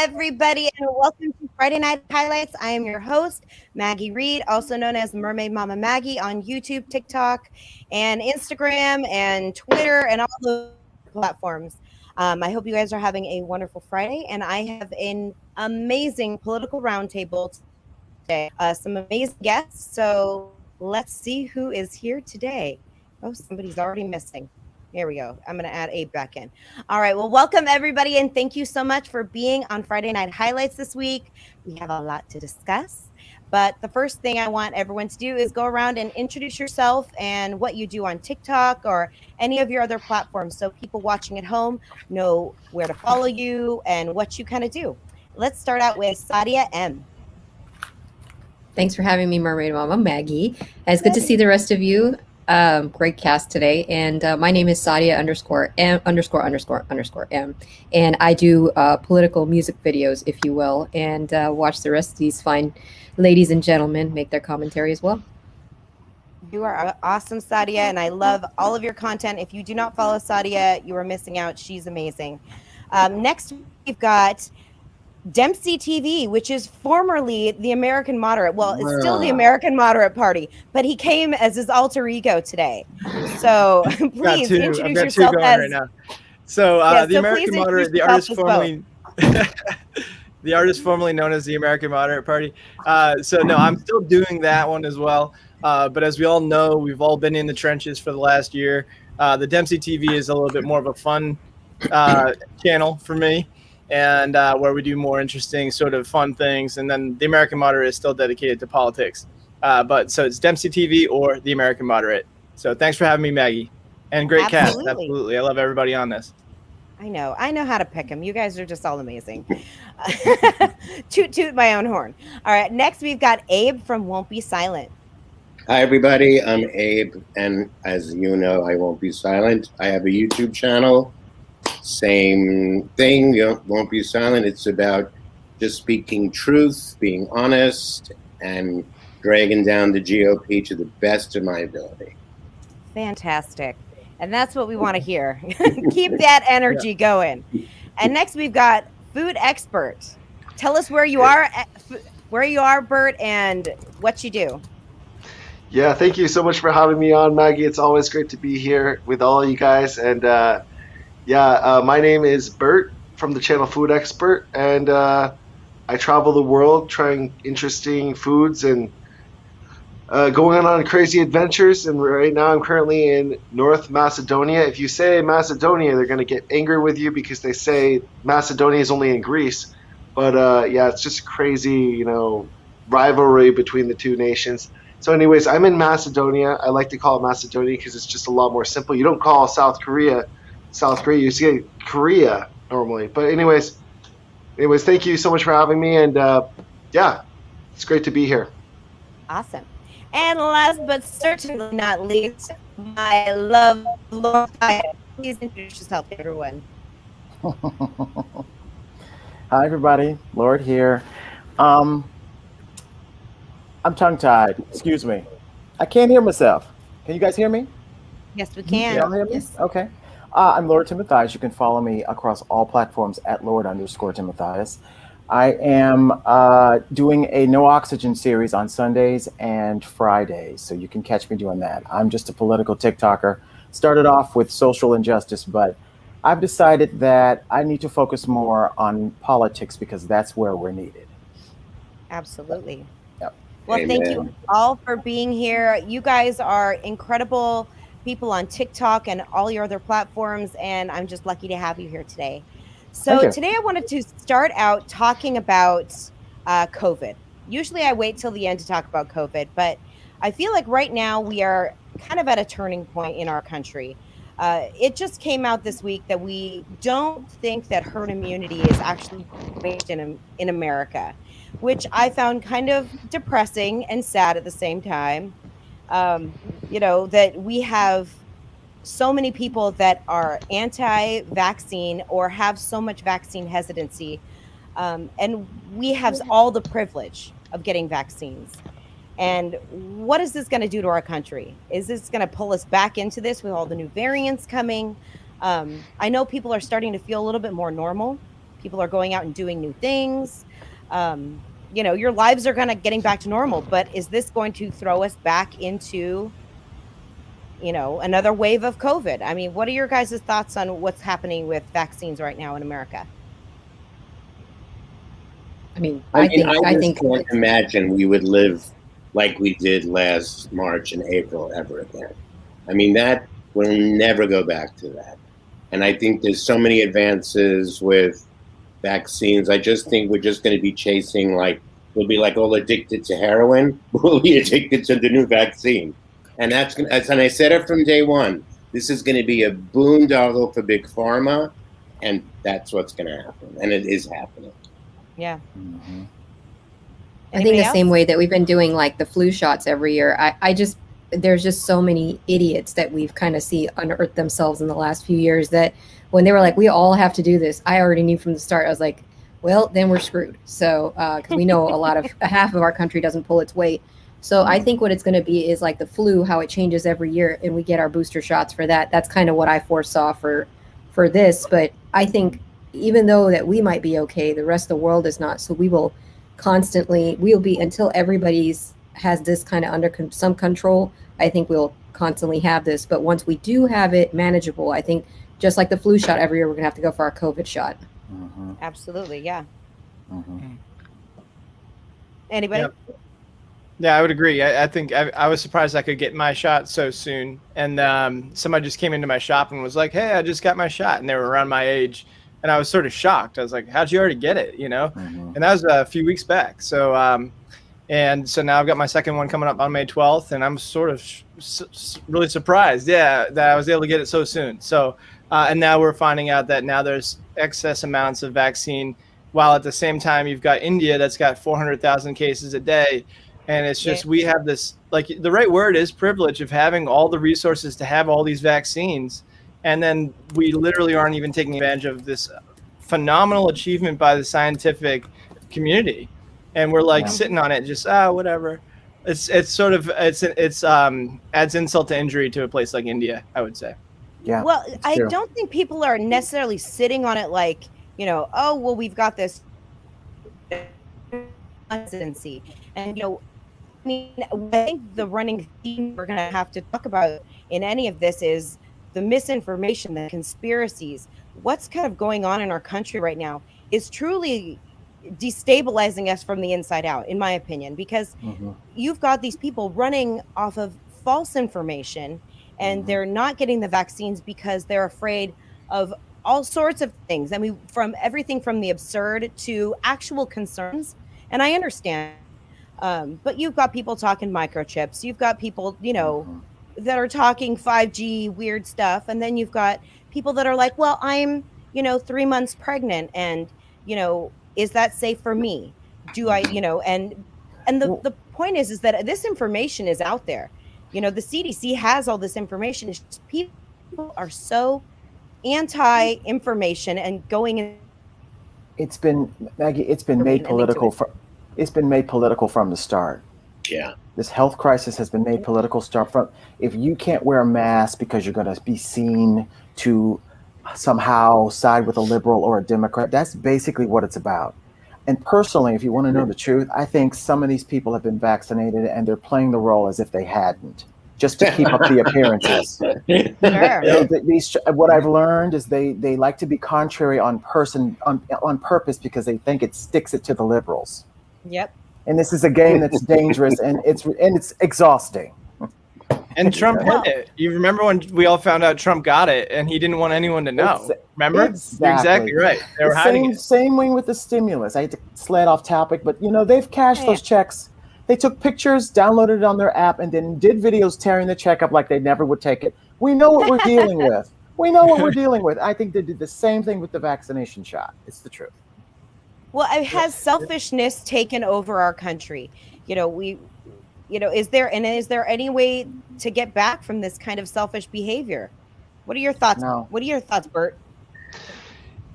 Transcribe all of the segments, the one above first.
everybody, and welcome to Friday Night Highlights. I am your host, Maggie Reed, also known as Mermaid Mama Maggie on YouTube, TikTok, and Instagram, and Twitter, and all those platforms. I hope you guys are having a wonderful Friday, and I have an amazing political roundtable today. Some amazing guests, so let's see who is here today. Oh, somebody's already missing. Here we go. I'm going to add Abe back in. All right. Well, welcome everybody, and thank you so much for being on Friday Night Highlights this week. We have a lot to discuss, but the first thing I want everyone to do is go around and introduce yourself and what you do on TikTok or any of your other platforms, so people watching at home know where to follow you and what you kind of do. Let's start out with Sadia M. Thanks for having me, Mermaid Mama Maggie. It's good to see the rest of you. Great cast today. And my name is Sadia _M____M. And I do political music videos, if you will, and watch the rest of these fine ladies and gentlemen make their commentary as well. You are awesome, Sadia, and I love all of your content. If you do not follow Sadia, you are missing out. She's amazing. Next, we've got Dempsey TV, which is formerly the American Moderate. Well, it's still the American Moderate Party, but he came as his alter ego today. So please introduce yourself as right now. So the American Moderate, the artist formerly known as the American Moderate Party. So no, I'm still doing that one as well. But as we all know, we've all been in the trenches for the last year. The Dempsey TV is a little bit more of a fun channel for me, and where we do more interesting sort of fun things. And then the American Moderate is still dedicated to politics. But so it's Dempsey TV or the American Moderate. So thanks for having me, Maggie. And great cast. Absolutely. I love everybody on this. I know how to pick them. You guys are just all amazing. Toot my own horn. All right. Next, we've got Abe from Won't Be Silent. Hi, everybody. I'm Abe. And as you know, I won't be silent. I have a YouTube channel. Same thing, Won't Be Silent. It's about just speaking truth, being honest, and dragging down the GOP to the best of my ability. Fantastic. And that's what we want to hear. Keep that energy going. And next we've got Food Expert. Tell us where you are, Bert, and what you do. Yeah, thank you so much for having me on, Maggie. It's always great to be here with all you guys. And my name is Bert from the channel Food Expert, and I travel the world trying interesting foods and going on crazy adventures. And right now I'm currently in North Macedonia. If you say Macedonia, they're going to get angry with you because they say Macedonia is only in Greece. But it's just a crazy, rivalry between the two nations. So anyways, I'm in Macedonia. I like to call it Macedonia because it's just a lot more simple. You don't call South Korea, you say Korea normally. But anyways, thank you so much for having me. And it's great to be here. Awesome. And last but certainly not least, my love, Lord. Please introduce yourself to everyone. Hi, everybody. Lord here. I'm tongue-tied. Excuse me. I can't hear myself. Can you guys hear me? Yes, we can. Y'all hear me? Yes. Okay. I'm Lord Timotheus. You can follow me across all platforms at Lord_Timotheus. I am doing a No Oxygen series on Sundays and Fridays, so you can catch me doing that. I'm just a political TikToker. Started off with social injustice, but I've decided that I need to focus more on politics because that's where we're needed. Absolutely. Yep. Well, Amen. Thank you all for being here. You guys are incredible people on TikTok and all your other platforms, and I'm just lucky to have you here today. So today I wanted to start out talking about COVID. Usually I wait till the end to talk about COVID, but I feel like right now we are kind of at a turning point in our country. It just came out this week that we don't think that herd immunity is actually reached in America, which I found kind of depressing and sad at the same time. That we have so many people that are anti-vaccine or have so much vaccine hesitancy, and we have all the privilege of getting vaccines. And what is this going to do to our country? Is this going to pull us back into this with all the new variants coming? I know people are starting to feel a little bit more normal. People are going out and doing new things. Your lives are getting back to normal, but is this going to throw us back into, another wave of COVID? I mean, what are your guys' thoughts on what's happening with vaccines right now in America? I just can't imagine we would live like we did last March and April ever again. I mean, that we'll never go back to that. And I think there's so many advances with vaccines. I just think we're just going to be chasing, we'll be like all addicted to heroin. We'll be addicted to the new vaccine. And and I said it from day one, this is going to be a boondoggle for big pharma. And that's what's going to happen. And it is happening. Yeah. Mm-hmm. I think the same way that we've been doing like the flu shots every year. There's just so many idiots that we've kind of unearthed themselves in the last few years that when they were like, we all have to do this, I already knew from the start. I was like, well, then we're screwed. So, because we know half of our country doesn't pull its weight. So I think what it's going to be is like the flu, how it changes every year, and we get our booster shots for that. That's kind of what I foresaw for this. But I think even though that we might be okay, the rest of the world is not. So we'll be until everybody's has this kind of under some control. I think we'll constantly have this. But once we do have it manageable, I think just like the flu shot every year, we're gonna have to go for our COVID shot. Mm-hmm. Absolutely, yeah. Mm-hmm. Anybody? Yep. Yeah, I would agree. I think I was surprised I could get my shot so soon. And somebody just came into my shop and was like, hey, I just got my shot. And they were around my age. And I was sort of shocked. I was like, how'd you already get it? Mm-hmm. And that was a few weeks back. So, and so now I've got my second one coming up on May 12th. And I'm sort of really surprised, that I was able to get it so soon. So, and now we're finding out that now there's excess amounts of vaccine, while at the same time you've got India that's got 400,000 cases a day. And it's just, we have this, like, the right word is privilege of having all the resources to have all these vaccines. And then we literally aren't even taking advantage of this phenomenal achievement by the scientific community. And we're like sitting on it, just, whatever. It's adds insult to injury to a place like India, I would say. Yeah. Well, I don't think people are necessarily sitting on it like, oh, well, we've got this presidency. And, I think the running theme we're going to have to talk about in any of this is the misinformation, the conspiracies. What's kind of going on in our country right now is truly destabilizing us from the inside out, in my opinion, because you've got these people running off of false information, and they're not getting the vaccines because they're afraid of all sorts of things. I mean, from everything from the absurd to actual concerns. And I understand. But you've got people talking microchips. You've got people, that are talking 5G weird stuff. And then you've got people that are like, well, I'm, 3 months pregnant. And, is that safe for me? Do I, and the point is that this information is out there. The CDC has all this information. It's just people are so anti-information and going in. It's been, Maggie, it's been made political. It's been made political from the start. Yeah. This health crisis has been made political from. If you can't wear a mask because you're going to be seen to somehow side with a liberal or a Democrat, that's basically what it's about. And personally, if you want to know the truth, I think some of these people have been vaccinated and they're playing the role as if they hadn't, just to keep up the appearances. Sure. What I've learned is they like to be contrary on purpose because they think it sticks it to the liberals. Yep. And this is a game that's dangerous and it's exhausting. And Trump hit it. You remember when we all found out Trump got it and he didn't want anyone to know? Remember? Exactly. You're exactly right. They were hiding it. Same way with the stimulus. I hate to slide off topic, but they've cashed those checks. They took pictures, downloaded it on their app, and then did videos tearing the check up like they never would take it. We know what we're dealing with. I think they did the same thing with the vaccination shot. It's the truth. Well, has selfishness taken over our country? Is there any way to get back from this kind of selfish behavior? What are your thoughts? No. What are your thoughts, Bert?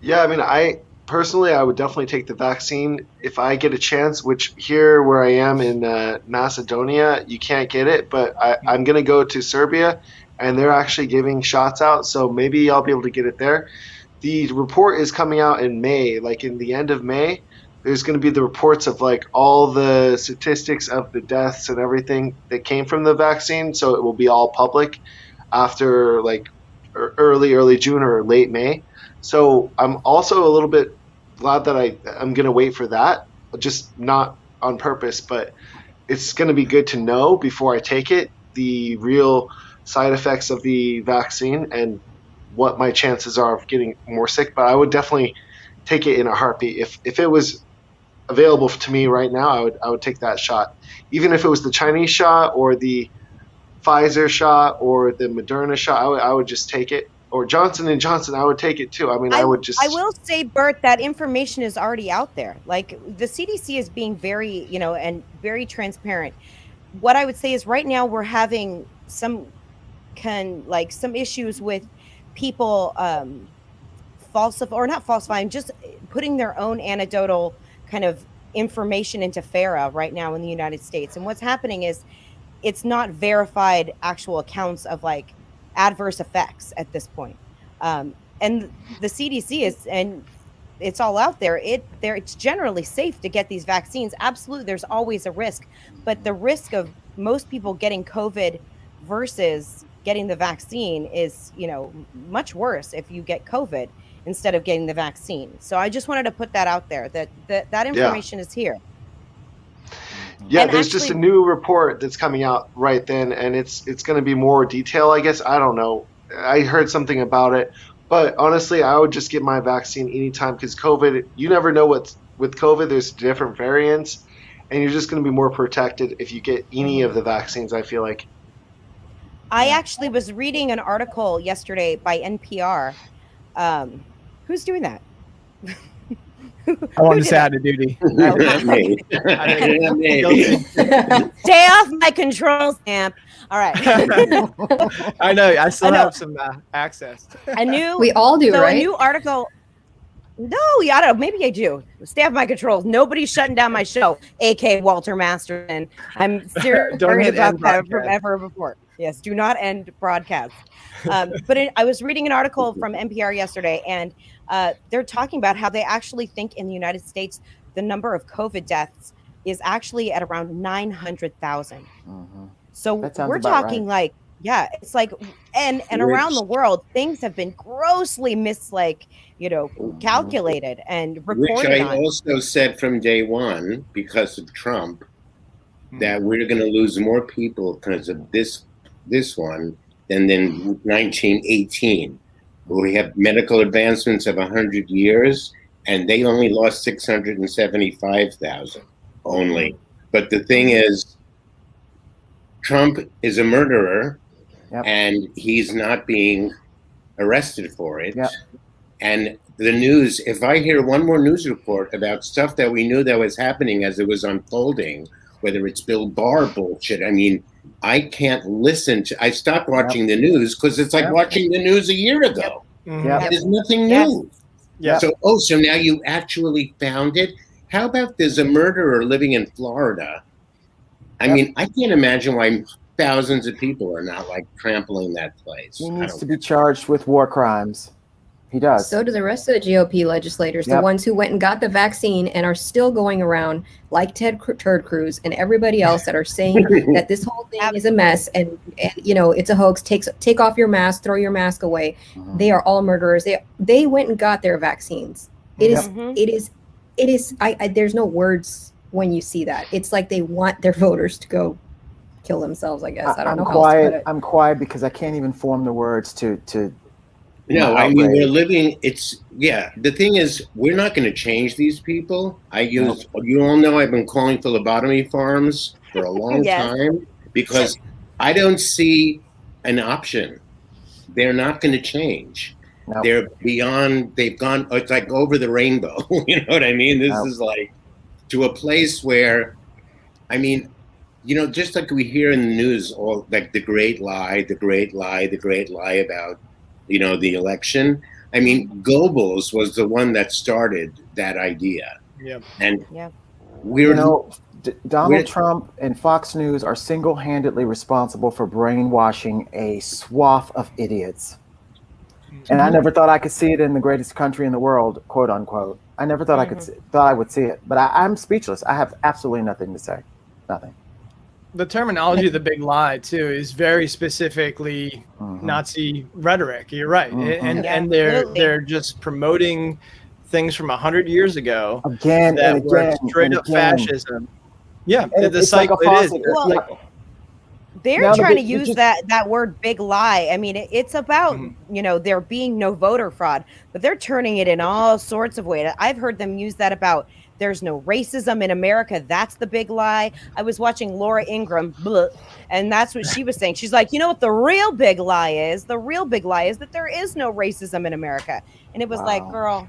Yeah, I mean, I would definitely take the vaccine if I get a chance, which here where I am in Macedonia, you can't get it, but I'm going to go to Serbia and they're actually giving shots out. So maybe I'll be able to get it there. the report is coming out in May, like in the end of May. There's going to be the reports of like all the statistics of the deaths and everything that came from the vaccine. So it will be all public after like early June or late May. So I'm also a little bit glad that I'm going to wait for that, just not on purpose, but it's going to be good to know before I take it the real side effects of the vaccine and what my chances are of getting more sick. But I would definitely take it in a heartbeat. If it was available to me right now, I would take that shot, even if it was the Chinese shot or the Pfizer shot or the Moderna shot. I would just take it. Or Johnson and Johnson, I would take it too. I mean, I would just. I will say, Bert, that information is already out there. Like the CDC is being very, and very transparent. What I would say is right now we're having some issues with people not falsifying, just putting their own anecdotal kind of information into FARA right now in the United States. And what's happening is it's not verified actual accounts of like adverse effects at this point. And the CDC is, and it's all out there. It's generally safe to get these vaccines. Absolutely, there's always a risk, but the risk of most people getting COVID versus getting the vaccine is, much worse if you get COVID instead of getting the vaccine. So I just wanted to put that out there that information is here. Yeah, and there's just a new report that's coming out right then, and it's going to be more detail, I guess. I don't know. I heard something about it, but honestly, I would just get my vaccine anytime because COVID, you never know with COVID, there's different variants, and you're just going to be more protected if you get any of the vaccines, I feel like. I actually was reading an article yesterday by NPR. Who's doing that? I wanted to say out of duty. Me. Stay off my controls, amp. All right. I know. I still have some access. We all do, right? A new article. No, yeah, I don't know. Maybe I do. Stay off my controls. Nobody's shutting down my show, a.k.a. Walter Masterson. I'm serious about that from ever before. Yes, do not end broadcast. But I was reading an article from NPR yesterday, and they're talking about how they actually think in the United States the number of COVID deaths is actually at around 900,000. Mm-hmm. So we're talking right. It's like, and around the world, things have been grossly calculated and reported Which I on. also said from day one, because of Trump, that we're going to lose more people because of this one than in 1918, where we have medical advancements of 100 years, and they only lost 675,000 only. But the thing is, Trump is a murderer, and he's not being arrested for it. Yep. And the news, if I hear one more news report about stuff that we knew that was happening as it was unfolding, whether it's Bill Barr bullshit, I mean, I can't listen to. I stopped watching the news because it's like watching the news a year ago. There's nothing new. So now you actually found it. How about there's a murderer living in Florida? I mean, I can't imagine why thousands of people are not like trampling that place. He needs to be charged with war crimes. He does. So do the rest of the GOP legislators, the ones who went and got the vaccine and are still going around like Ted Turd Cruz and everybody else that are saying that this whole thing is a mess and it's a hoax. Take off your mask, throw your mask away. They are all murderers. They went and got their vaccines. It is. There's no words when you see that. It's like they want their voters to go kill themselves. I guess I don't know. I'm quiet because I can't even form the words to. No, I mean, we're living, the thing is, we're not going to change these people. You all know I've been calling phlebotomy farms for a long time because I don't see an option. They're not going to change. No. They've gone, it's like over the rainbow. You know what I mean? This is like to a place where, I mean, just like we hear in the news, all like the great lie about, the election. I mean, Goebbels was the one that started that idea. Yeah. And Donald Trump and Fox News are single-handedly responsible for brainwashing a swath of idiots. And I never thought I could see it in the greatest country in the world, quote unquote. I never thought I would see it, but I'm speechless. I have absolutely nothing to say, nothing. The terminology of the big lie too is very specifically Nazi rhetoric. You're right, and they're just promoting things from 100 years ago again that and again, were straight up fascism. Yeah, the cycle. Like it is. They're trying to use that word big lie. I mean, it's about, there being no voter fraud, but they're turning it in all sorts of ways. I've heard them use that about there's no racism in America. That's the big lie. I was watching Laura Ingraham, and that's what she was saying. She's like, you know what the real big lie is? The real big lie is that there is no racism in America. And it was like, girl.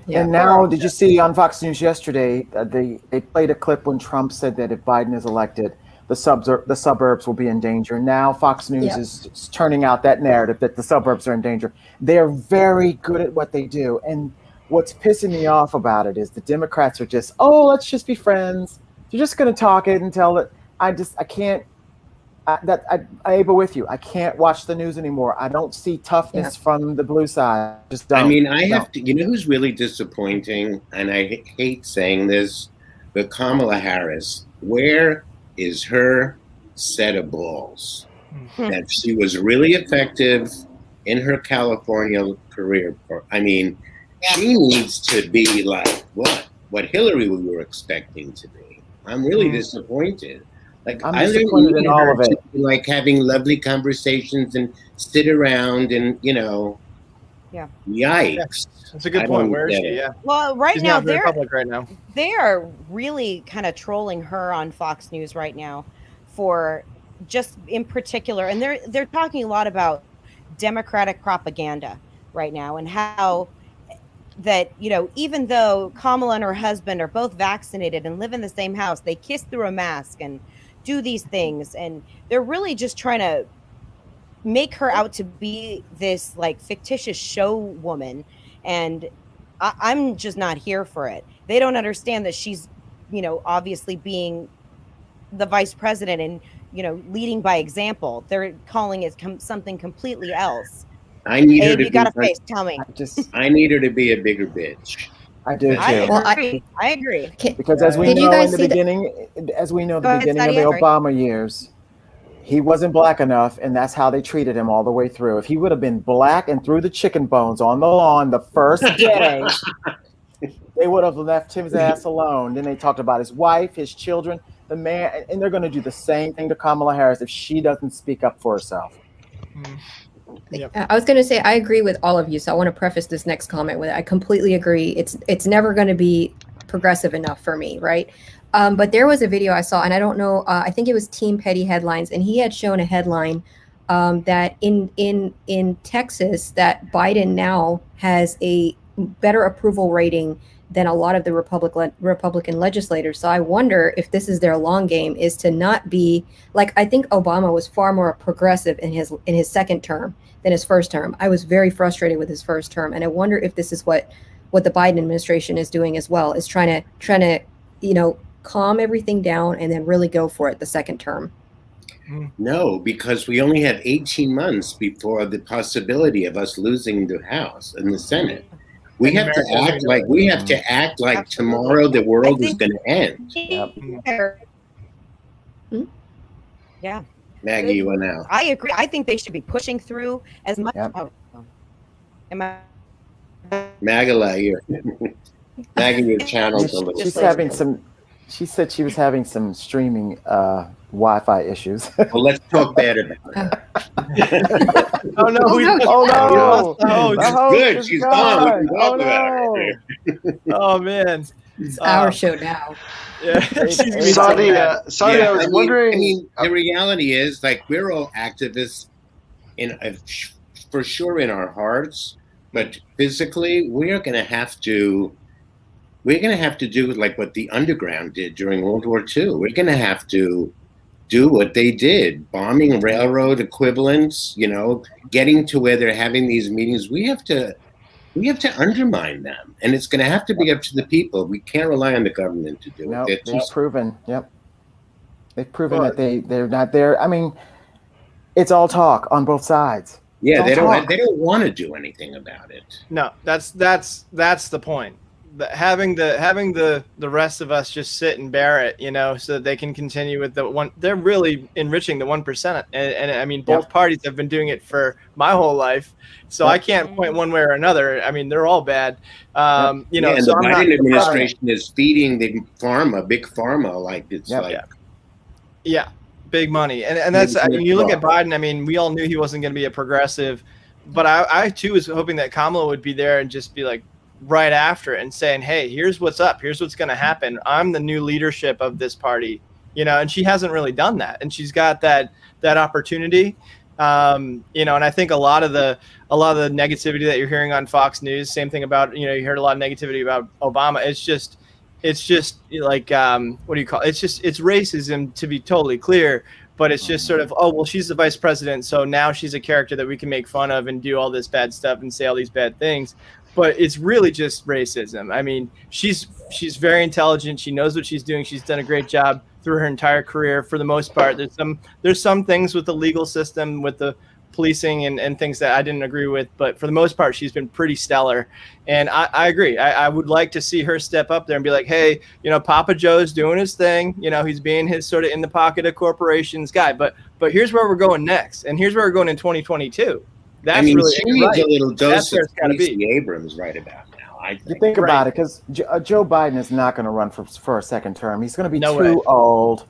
Yeah. And now, did you see on Fox News yesterday, they played a clip when Trump said that if Biden is elected, the suburbs will be in danger. Now Fox News is turning out that narrative that the suburbs are in danger. They're very good at what they do. And what's pissing me off about it is the Democrats are just, let's just be friends. You're just going to talk it and tell it. I can't. I'm able with you. I can't watch the news anymore. I don't see toughness from the blue side. Just don't. I mean, I have to. You know who's really disappointing, and I hate saying this, but Kamala Harris. Where is her set of balls? That she was really effective in her California career. I mean, she needs to be like what Hillary we were expecting to be. I'm really disappointed. Like I'm disappointed in all of it. Like having lovely conversations and sit around and yikes. That's a good point. Where is she? Yeah. Well, She's now not very public right now. They are really kind of trolling her on Fox News right now for just in particular, and they're talking a lot about Democratic propaganda right now and how that, even though Kamala and her husband are both vaccinated and live in the same house, they kiss through a mask and do these things, and they're really just trying to make her out to be this like fictitious show woman, and I'm just not here for it. They don't understand that she's, obviously being the vice president and, leading by example. They're calling it something completely else. I need her to you got a face. Tell me. I need her to be a bigger bitch. I do too. I agree. Because as we know in the beginning, of the Obama years, he wasn't black enough, and that's how they treated him all the way through. If he would have been black and threw the chicken bones on the lawn the first day, they would have left his ass alone. Then they talked about his wife, his children, the man, and they're going to do the same thing to Kamala Harris if she doesn't speak up for herself. Yep. I was going to say I agree with all of you, so I want to preface this next comment with I completely agree. It's never going to be progressive enough for me, right? But there was a video I saw, and I don't know. I think it was Team Petty Headlines, and he had shown a headline that in Texas that Biden now has a better approval rating than a lot of the Republican legislators. So I wonder if this is their long game, is to not be like, I think Obama was far more progressive in his second term than his first term. I was very frustrated with his first term, and I wonder if this is what the Biden administration is doing as well, is trying to calm everything down and then really go for it the second term. No, because we only have 18 months before the possibility of us losing the House and the Senate. We have to act like tomorrow the world is going to end. Yeah. Maggie, you went out. I agree. I think they should be pushing through as much. Yep. Maggie, your channel's a little. She said she was having some streaming Wi-Fi issues. Well, let's talk bad about it. Oh no! Good. She's gone. We can talk about her. Oh man, it's our show now. Yeah. Sorry, I was wondering. I mean, the reality is, like, we're all activists for sure in our hearts, but physically, we're going to have to do like what the underground did during World War II. We're going to have to do what they did, bombing railroad equivalents, getting to where they're having these meetings. We have to undermine them, and it's going to have to be up to the people. We can't rely on the government to do it. They've proven. Yep, they've proven that they're not there. I mean, it's all talk on both sides. Yeah, they talk. want to do anything about it. No, that's the point. Having the rest of us just sit and bear it, so that they can continue with the one. They're really enriching the 1%, and I mean, both parties have been doing it for my whole life, so I can't point one way or another. I mean, they're all bad. And so the Biden administration is feeding the big pharma, like it's big money, and that's you look at Biden. I mean, we all knew he wasn't going to be a progressive, but I too was hoping that Kamala would be there and just be like right after it and saying, hey, here's what's up, here's what's going to happen, I'm the new leadership of this party, and she hasn't really done that, and she's got that opportunity, and I think a lot of the negativity that you're hearing on Fox News, same thing about, you heard a lot of negativity about Obama. It's just like what do you call it? It's racism, to be totally clear, but it's just sort of, oh, well, she's the vice president, so now she's a character that we can make fun of and do all this bad stuff and say all these bad things. But it's really just racism. I mean, she's very intelligent. She knows what she's doing. She's done a great job through her entire career for the most part. There's some things with the legal system, with the policing and things that I didn't agree with, but for the most part, she's been pretty stellar. And I agree. I would like to see her step up there and be like, hey, Papa Joe's doing his thing. He's being his sort of in the pocket of corporations guy. But here's where we're going next, and here's where we're going in 2022. That's really she needs a little dose of Stacey Abrams right about now. I think. You think about it, because Joe Biden is not going to run for a second term. He's going to be too old.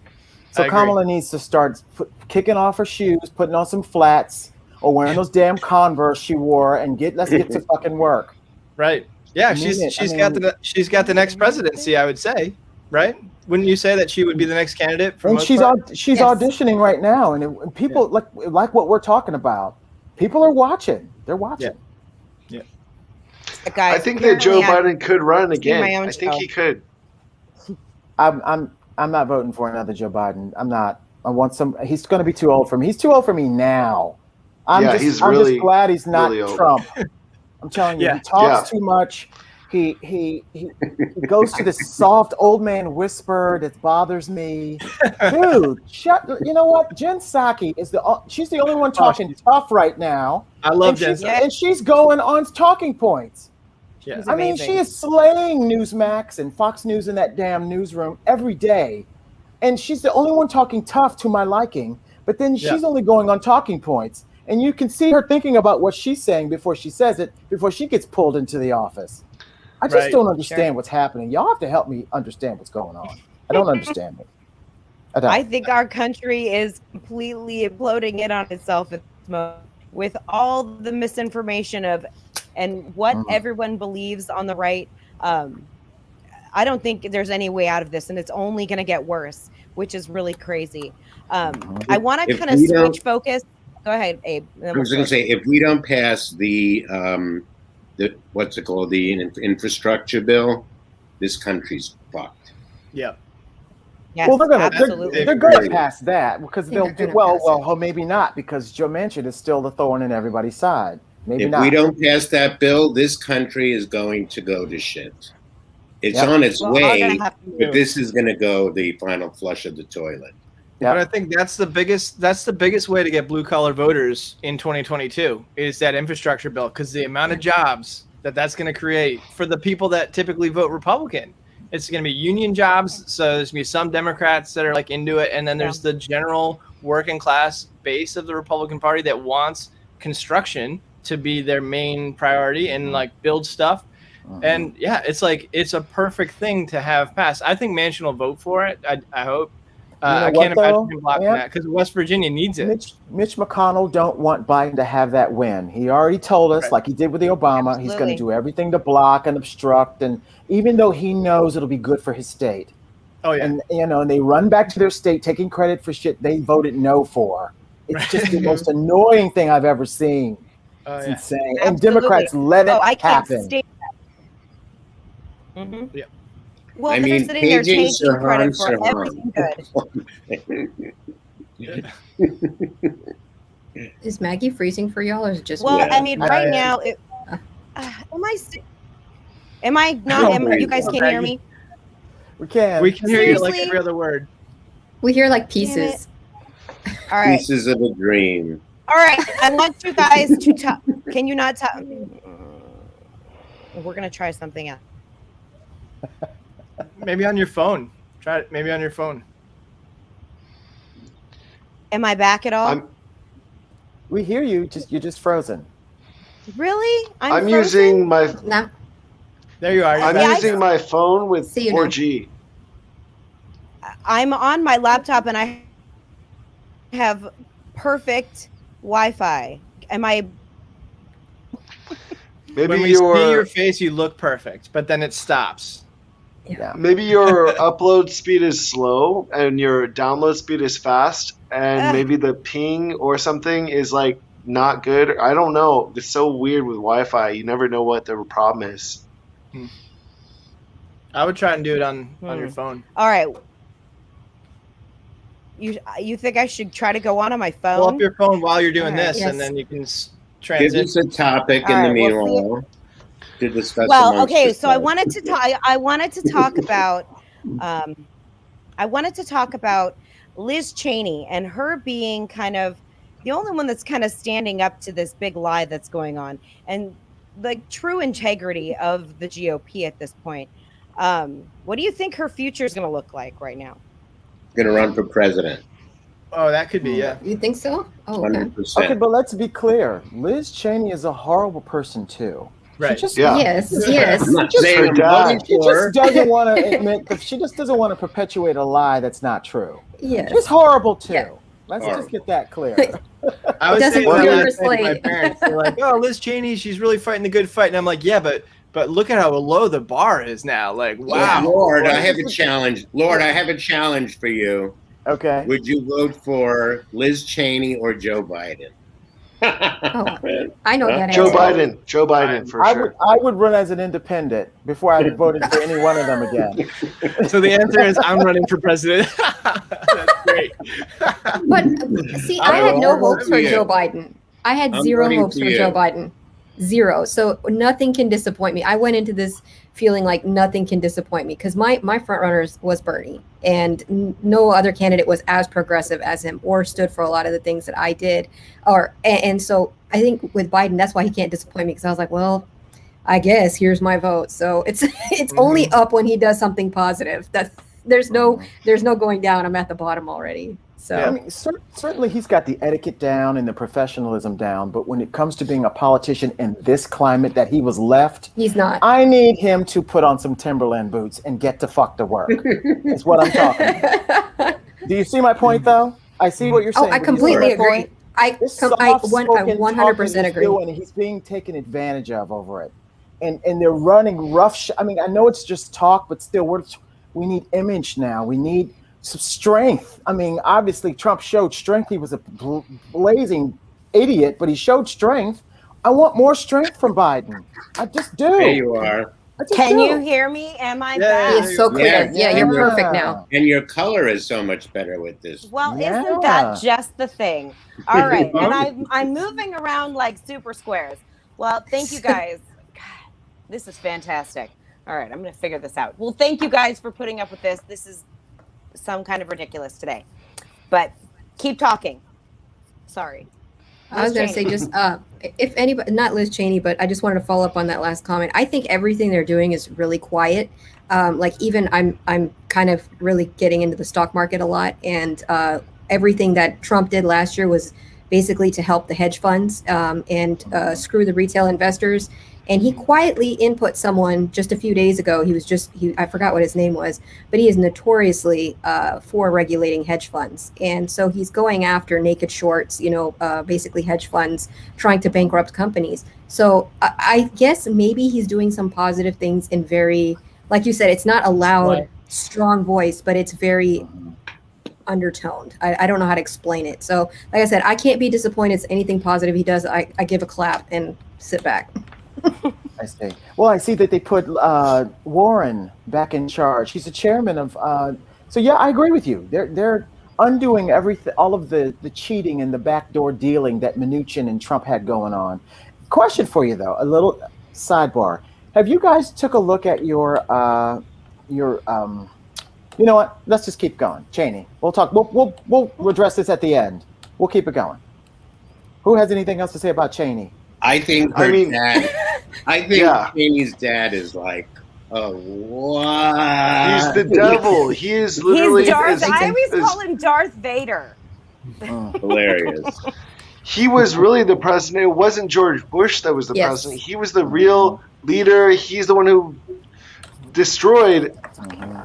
So Kamala needs to start kicking off her shoes, putting on some flats, or wearing those damn Converse she wore, and let's get to fucking work. Right. Yeah, she's got the next presidency, I would say. Right? Wouldn't you say that she would be the next candidate? And she's auditioning right now, and people like what we're talking about. People are watching. They're watching. Yeah. Guys, I think that Joe Biden could run again. I think he could. I'm not voting for another Joe Biden. I'm not. I want some. He's going to be too old for me. He's too old for me now. I'm just glad he's not really Trump. I'm telling you, he talks too much. He goes to this soft old man whisper that bothers me. Dude, you know what? Jen Psaki she's the only one talking tough right now. I love Jen Psaki. And she's going on talking points. Yeah. I mean, she is slaying Newsmax and Fox News in that damn newsroom every day. And she's the only one talking tough to my liking. But then she's only going on talking points. And you can see her thinking about what she's saying before she says it, before she gets pulled into the office. I just don't understand what's happening. Y'all have to help me understand what's going on. I don't understand it. I think our country is completely imploding in on itself at this moment with all the misinformation and what everyone believes on the right. I don't think there's any way out of this, and it's only going to get worse, which is really crazy. I want to kind of switch focus. Go ahead, Abe. I was going to say, if we don't pass the what's it called, the infrastructure bill, this country's fucked. Yeah. Yes, well, they're going to pass that because they'll do well, maybe not, because Joe Manchin is still the thorn in everybody's side. Maybe if not. we don't pass that bill, this country is going to go to shit. It's on its way, but this is going to go the final flush of the toilet. Yep. But I think that's the biggest way to get blue collar voters in 2022 is that infrastructure bill, because the amount of jobs that's going to create for the people that typically vote Republican. It's going to be union jobs, so there's going to be some Democrats that are like into it, and then there's the general working class base of the Republican Party that wants construction to be their main priority and like build stuff. And it's a perfect thing to have passed. I think Manchin will vote for it. I hope. I can't imagine him blocking that because West Virginia needs it. Mitch McConnell don't want Biden to have that win. He already told us, like he did with the Obama, he's going to do everything to block and obstruct, and even though he knows it'll be good for his state. Oh yeah. And and they run back to their state taking credit for shit they voted no for. It's just the most annoying thing I've ever seen. It's insane. Absolutely. And Democrats let it happen. Yeah. Well, they're sitting there taking credit for everything good. Is Maggie freezing for y'all, or is it just? Well, I mean, right now, am I not? You guys can't hear me. We can. We can hear you like every other word. We hear like pieces. All right. Pieces of a dream. All right, I want you guys to talk. Can you not talk? We're gonna try something else. Maybe on your phone. Try it. Maybe on your phone. Am I back at all? We hear you. You're just frozen. Really? I'm frozen? using my. No. There you are. I'm using my phone with 4G. I'm on my laptop and I have perfect Wi-Fi. Am I? Maybe when we see your face, you look perfect, but then it stops. Yeah. Maybe your upload speed is slow and your download speed is fast, and maybe the ping or something is like not good. I don't know. It's so weird with Wi-Fi. You never know what the problem is. I would try and do it on your phone. All right. You think I should try to go on my phone? Pull up your phone while you're doing this, and then you can transit. Give us a topic in the meanwhile to discuss. Well, okay. So I wanted to talk. I wanted to talk about. I wanted to talk about Liz Cheney and her being kind of the only one that's kind of standing up to this big lie that's going on, and the true integrity of the GOP at this point. What do you think her future is going to look like right now? Going to run for president. Oh, that could be, yeah. You think so? Oh, okay. 100%. Okay, but let's be clear. Liz Cheney is a horrible person too. Right. She just, Yes. I'm not saying she just doesn't want to admit. She just doesn't want to perpetuate a lie that's not true. Yes. She's horrible too. Yeah. Let's just get that clear. I was saying that to my parents. They're like, "Oh, Liz Cheney, she's really fighting the good fight," and I'm like, "Yeah, but look at how low the bar is now. Like, wow." Yeah, Lord, I have a challenge. Lord, I have a challenge for you. Okay. Would you vote for Liz Cheney or Joe Biden? I know that Joe answer. Joe Biden for sure. I would run as an independent before I voted for any one of them again. So the answer is I'm running for president. That's great. But see, I had no hopes for Joe Biden. I had zero hopes for Joe Biden. Zero. So nothing can disappoint me. I went into this feeling like nothing can disappoint me because my front runners was Bernie, and no other candidate was as progressive as him or stood for a lot of the things that I did. And so I think with Biden, that's why he can't disappoint me, because I was like, well, I guess here's my vote. So it's only up when he does something positive. There's no going down. I'm at the bottom already. So I mean, certainly he's got the etiquette down and the professionalism down, but when it comes to being a politician in this climate that he was left, he's not. I need him to put on some Timberland boots and get to fuck to work. That's what I'm talking about. Do you see my point, though? I see what you're saying. Oh, I completely agree. I 100% agree. And he's being taken advantage of over it, and they're running rough. I mean, I know it's just talk, but still, we need image now. We need some strength. I mean, obviously Trump showed strength. He was a blazing idiot, but he showed strength. I want more strength from Biden. I just do. There you are. Can you hear me? Am I back? It's so clear. Yeah, you're perfect now. And your color is so much better with this. Well, isn't that just the thing? All right. And I'm moving around like super squares. Well, thank you guys. God, this is fantastic. All right, I'm going to figure this out. Well, thank you guys for putting up with this. This is some kind of ridiculous today, but keep talking. Sorry. I was going to say just if anybody, not Liz Cheney, but I just wanted to follow up on that last comment. I think everything they're doing is really quiet. Like even I'm kind of really getting into the stock market a lot, and everything that Trump did last year was basically to help the hedge funds and screw the retail investors. And he quietly input someone just a few days ago. I forgot what his name was, but he is notoriously for regulating hedge funds. And so he's going after naked shorts, basically hedge funds trying to bankrupt companies. So I guess maybe he's doing some positive things in very, like you said, it's not a loud, strong voice, but it's very undertoned. I don't know how to explain it. So like I said, I can't be disappointed. It's anything positive he does. I give a clap and sit back. I see. Well, I see that they put Warren back in charge. He's the chairman of. So yeah, I agree with you. They're undoing everything, all of the cheating and the backdoor dealing that Mnuchin and Trump had going on. Question for you though, a little sidebar. Have you guys took a look at your you know what? Let's just keep going. Cheney. We'll talk. We'll address this at the end. We'll keep it going. Who has anything else to say about Cheney? I think dad. I think Cheney's dad is like, oh, what? He's the devil. He is literally. He's Darth. I always call him Darth Vader. Hilarious. He was really the president. It wasn't George Bush that was the president. He was the real leader. He's the one who destroyed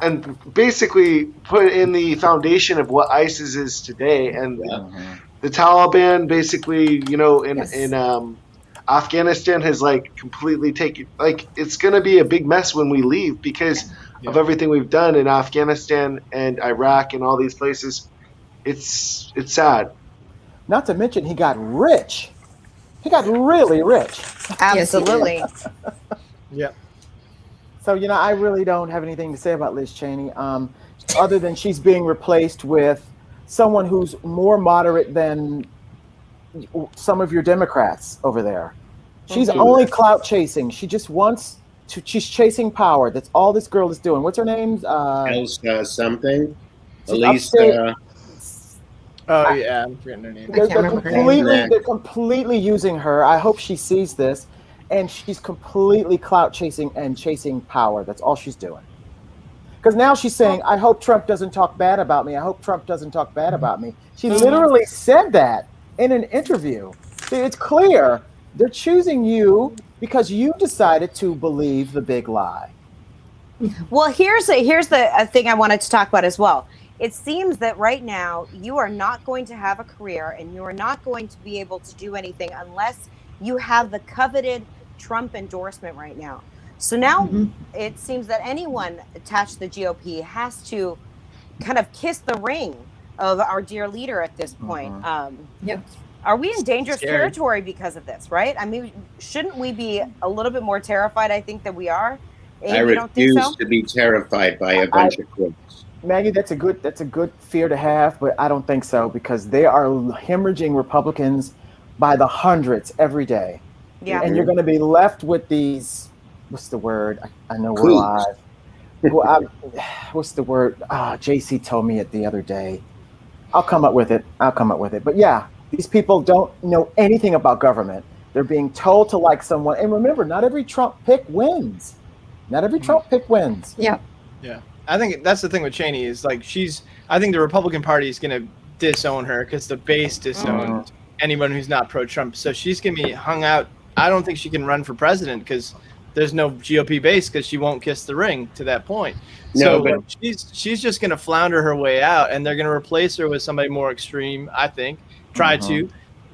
and basically put in the foundation of what ISIS is today. And the Taliban basically, in Afghanistan has like completely taken, like, it's going to be a big mess when we leave because of everything we've done in Afghanistan and Iraq and all these places. It's sad. Not to mention he got rich. He got really rich. Absolutely. Yeah. So, I really don't have anything to say about Liz Cheney, other than she's being replaced with someone who's more moderate than some of your Democrats over there. She's only clout chasing. She just wants to, she's chasing power. That's all this girl is doing. What's her name? Elsa something. Elisa. Oh, yeah, I'm forgetting her name. They're completely using her. I hope she sees this. And she's completely clout chasing and chasing power. That's all she's doing. Because now she's saying, I hope Trump doesn't talk bad about me. I hope Trump doesn't talk bad about me. She literally said that in an interview. See, it's clear. They're choosing you because you decided to believe the big lie. Well, here's the thing I wanted to talk about as well. It seems that right now you are not going to have a career and you are not going to be able to do anything unless you have the coveted Trump endorsement right now. So now it seems that anyone attached to the GOP has to kind of kiss the ring of our dear leader at this point. Are we in dangerous territory because of this, right? I mean, shouldn't we be a little bit more terrified, I think, than we are? I refuse to be terrified by a bunch of crooks. Maggie, that's a good fear to have, but I don't think so because they are hemorrhaging Republicans by the hundreds every day. Yeah. And you're going to be left with these, what's the word? I know we're live. What's the word? JC told me it the other day. I'll come up with it. But yeah, these people don't know anything about government. They're being told to like someone. And remember, not every Trump pick wins. Yeah. Yeah. I think that's the thing with Cheney is like I think the Republican Party is going to disown her because the base disowned anyone who's not pro-Trump. So she's going to be hung out. I don't think she can run for president because there's no GOP base because she won't kiss the ring to that point. So she's just going to flounder her way out, and they're going to replace her with somebody more extreme, I think. Try to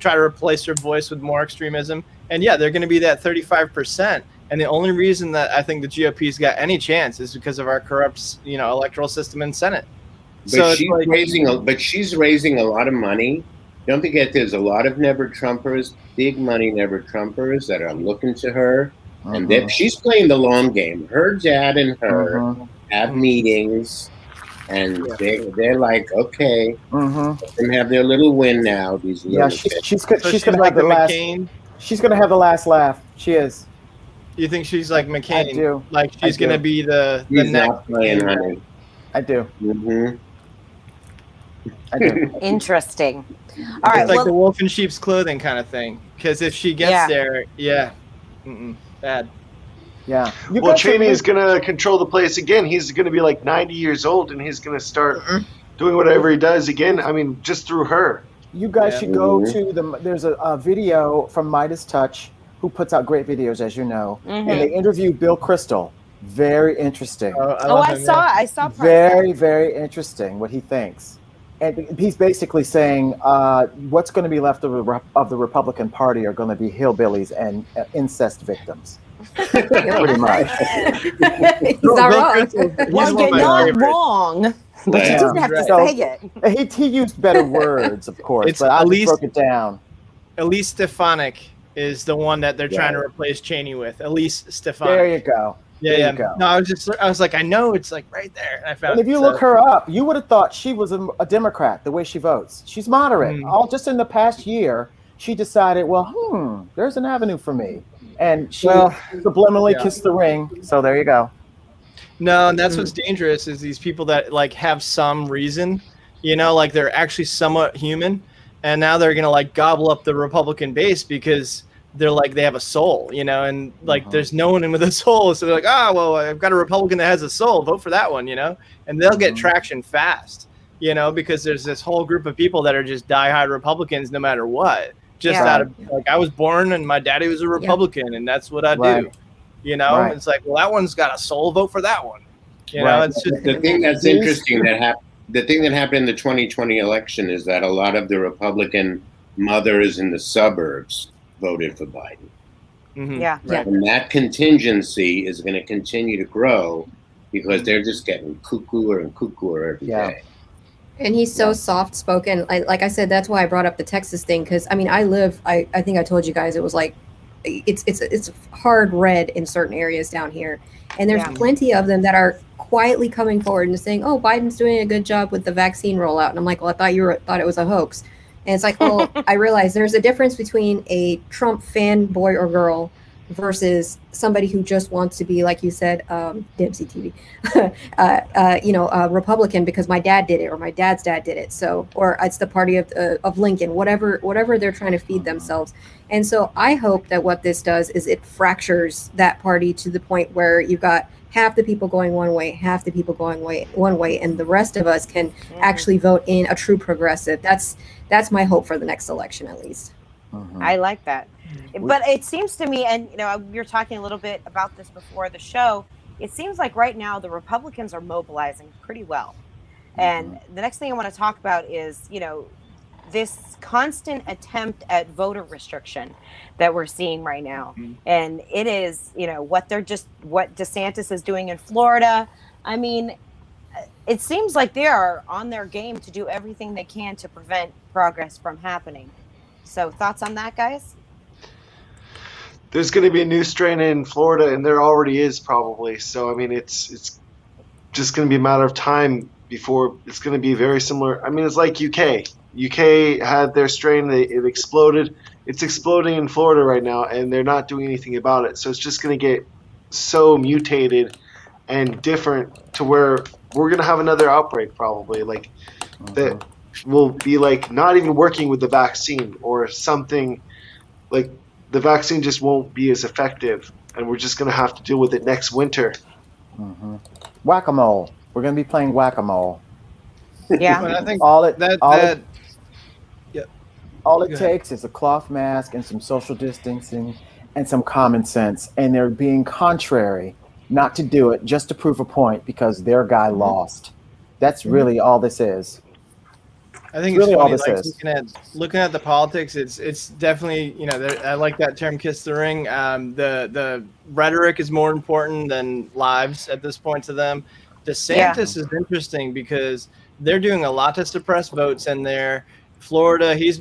replace her voice with more extremism. And, yeah, they're going to be that 35%. And the only reason that I think the GOP's got any chance is because of our corrupt, electoral system in Senate. But she's raising a lot of money. Don't forget, there's a lot of never Trumpers, big money never Trumpers that are looking to her, and she's playing the long game. Her dad and her have meetings, and they're like, okay, let them have their little win now. These she's going to have the last. She's going to have the last laugh. She is. You think she's like McCain? I do. Like she's going to be the next playing, honey. I do. I do. Interesting. All right, it's like the wolf in sheep's clothing kind of thing. Because if she gets there, bad. Yeah. Well, Cheney is going to control the place again. He's going to be like 90 years old, and he's going to start doing whatever he does again. I mean, just through her. You guys should go to there's a video from Midas Touch, who puts out great videos, as you know, and they interviewed Bill Kristol. Very interesting. I saw. Very, very interesting what he thinks. And he's basically saying what's going to be left of the Republican Party are going to be hillbillies and incest victims. Pretty much. He's not wrong. Well, you're not wrong, but you didn't have to say it. He used better words, of course, but I broke it down. Elise Stefanik is the one that they're trying to replace Cheney with. Elise Stefanik. There you go. Yeah. No, I was like, I know it's like right there. And I found. And if you look her up, you would have thought she was a Democrat the way she votes. She's moderate. All just in the past year, she decided, well, there's an avenue for me, and she subliminally kissed the ring. So there you go. No, and that's what's dangerous is these people that like have some reason, like they're actually somewhat human, and now they're gonna like gobble up the Republican base because they're like they have a soul, you know, and like there's no one in with a soul, so they're like, well, I've got a Republican that has a soul, vote for that one, you know, and they'll get traction fast, you know, because there's this whole group of people that are just diehard Republicans no matter what, just out of like, I was born and my daddy was a Republican and that's what I do, you know. It's like, well, that one's got a soul, vote for that one, you know. It's just the thing that's interesting that happened. The thing that happened in the 2020 election is that a lot of the Republican mothers in the suburbs voted for Biden. And that contingency is going to continue to grow because they're just getting cuckooer and cuckooer every day. And he's so soft-spoken. Like I said, that's why I brought up the Texas thing, because I mean, I think I told you guys it was like it's hard red in certain areas down here, and there's plenty of them that are quietly coming forward and saying, "Oh, Biden's doing a good job with the vaccine rollout," and I'm like, "Well, I thought it was a hoax." And it's like, oh, I realize there's a difference between a Trump fanboy or girl versus somebody who just wants to be, like you said, Dempsey TV, Republican because my dad did it or my dad's dad did it. So, or it's the party of Lincoln, whatever they're trying to feed themselves. And so I hope that what this does is it fractures that party to the point where you've got half the people going one way, half the people going one way, and the rest of us can actually vote in a true progressive. That's my hope for the next election, at least. I like that. But it seems to me, and you know, we were talking a little bit about this before the show, it seems like right now the Republicans are mobilizing pretty well. And the next thing I want to talk about is, you know, this constant attempt at voter restriction that we're seeing right now. And it is, you know, what DeSantis is doing in Florida. I mean, it seems like they are on their game to do everything they can to prevent progress from happening. So thoughts on that, guys? There's going to be a new strain in Florida, and there already is probably. So, I mean, it's just going to be a matter of time before it's going to be very similar. I mean, it's like UK. UK had their strain, it exploded. It's exploding in Florida right now, and they're not doing anything about it. So it's just going to get so mutated and different to where we're going to have another outbreak probably. Like that will be like not even working with the vaccine or something, like the vaccine just won't be as effective, and we're just going to have to deal with it next winter. Whack-a-mole. We're going to be playing whack-a-mole. Yeah. But I think all it takes is a cloth mask and some social distancing and some common sense, and they're being contrary not to do it just to prove a point because their guy lost. That's really all this is. I think it's really funny, like looking at the politics. It's definitely, you know, I like that term, "kiss the ring." The rhetoric is more important than lives at this point to them. DeSantis is interesting because they're doing a lot to suppress votes in there. Florida, he's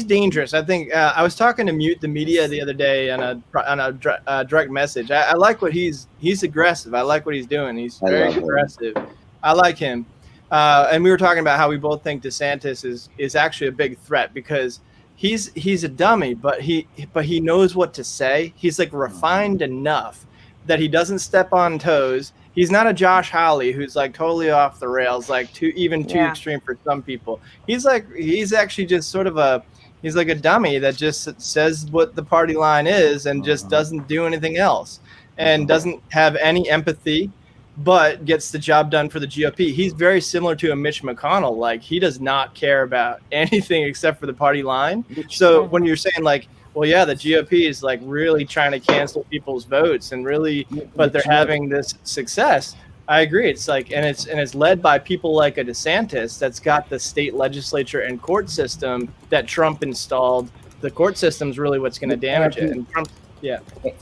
dangerous. I think I was talking to Mute the Media the other day on a direct message. I like what he's aggressive. I like what he's doing. He's very aggressive. I like him. And we were talking about how we both think DeSantis is actually a big threat because he's a dummy, but he knows what to say. He's like refined enough that he doesn't step on toes. He's not a Josh Hawley who's like totally off the rails, like too extreme for some people. He's actually just sort of he's like a dummy that just says what the party line is and just doesn't do anything else and doesn't have any empathy, but gets the job done for the GOP. He's very similar to a Mitch McConnell. Like, he does not care about anything except for the party line. So when you're saying like, well, yeah, the GOP is like really trying to cancel people's votes and really, but they're having this success. I agree. It's like, and it's led by people like a DeSantis that's got the state legislature and court system that Trump installed. The court system's really what's going to damage it. And Trump,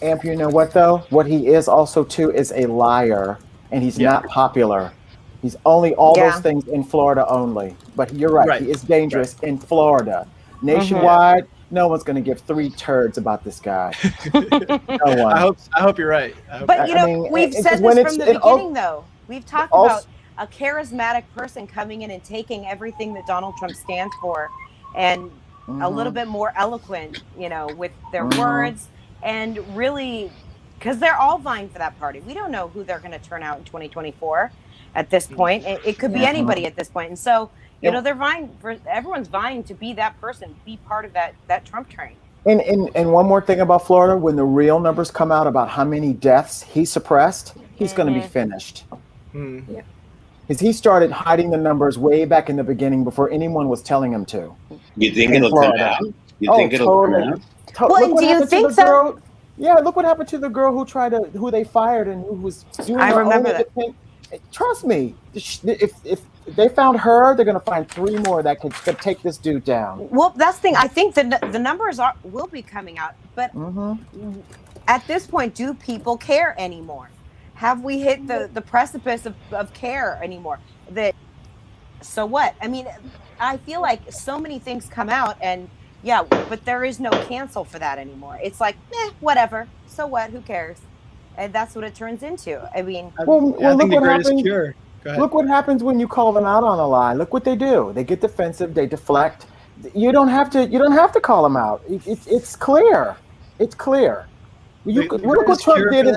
Amp, you know what though? What he is also too is a liar, and he's not popular. He's only those things in Florida only. But you're right. He is dangerous in Florida. Nationwide. No one's going to give 3 turds about this guy. No one. I hope you're right. But, you know, we've said this from the beginning, though. We've talked about a charismatic person coming in and taking everything that Donald Trump stands for and a little bit more eloquent, you know, with their words and really, because they're all vying for that party. We don't know who they're going to turn out in 2024 at this point. It could be anybody at this point. And so, You know, they're vying for, everyone's vying to be that person, be part of that Trump train. And one more thing about Florida, when the real numbers come out about how many deaths he suppressed, he's going to be finished. Yeah. Because he started hiding the numbers way back in the beginning before anyone was telling him to. You think it'll come out? You think it'll come out? Well, do you think so? Yeah, look what happened to the girl who they fired and who was doing I remember that. Trust me, if they found her, they're going to find 3 more that could take this dude down. Well, that's the thing. I think the numbers will be coming out, but at this point, do people care anymore? Have we hit the precipice of care anymore? So what? I mean, I feel like so many things come out, and yeah, but there is no cancel for that anymore. It's like, whatever. So what? Who cares? And that's what it turns into. I mean, well look what happens. Look what happens when you call them out on a lie. Look what they do. They get defensive. They deflect. You don't have to call them out. It's clear. It's clear. Look what Trump did.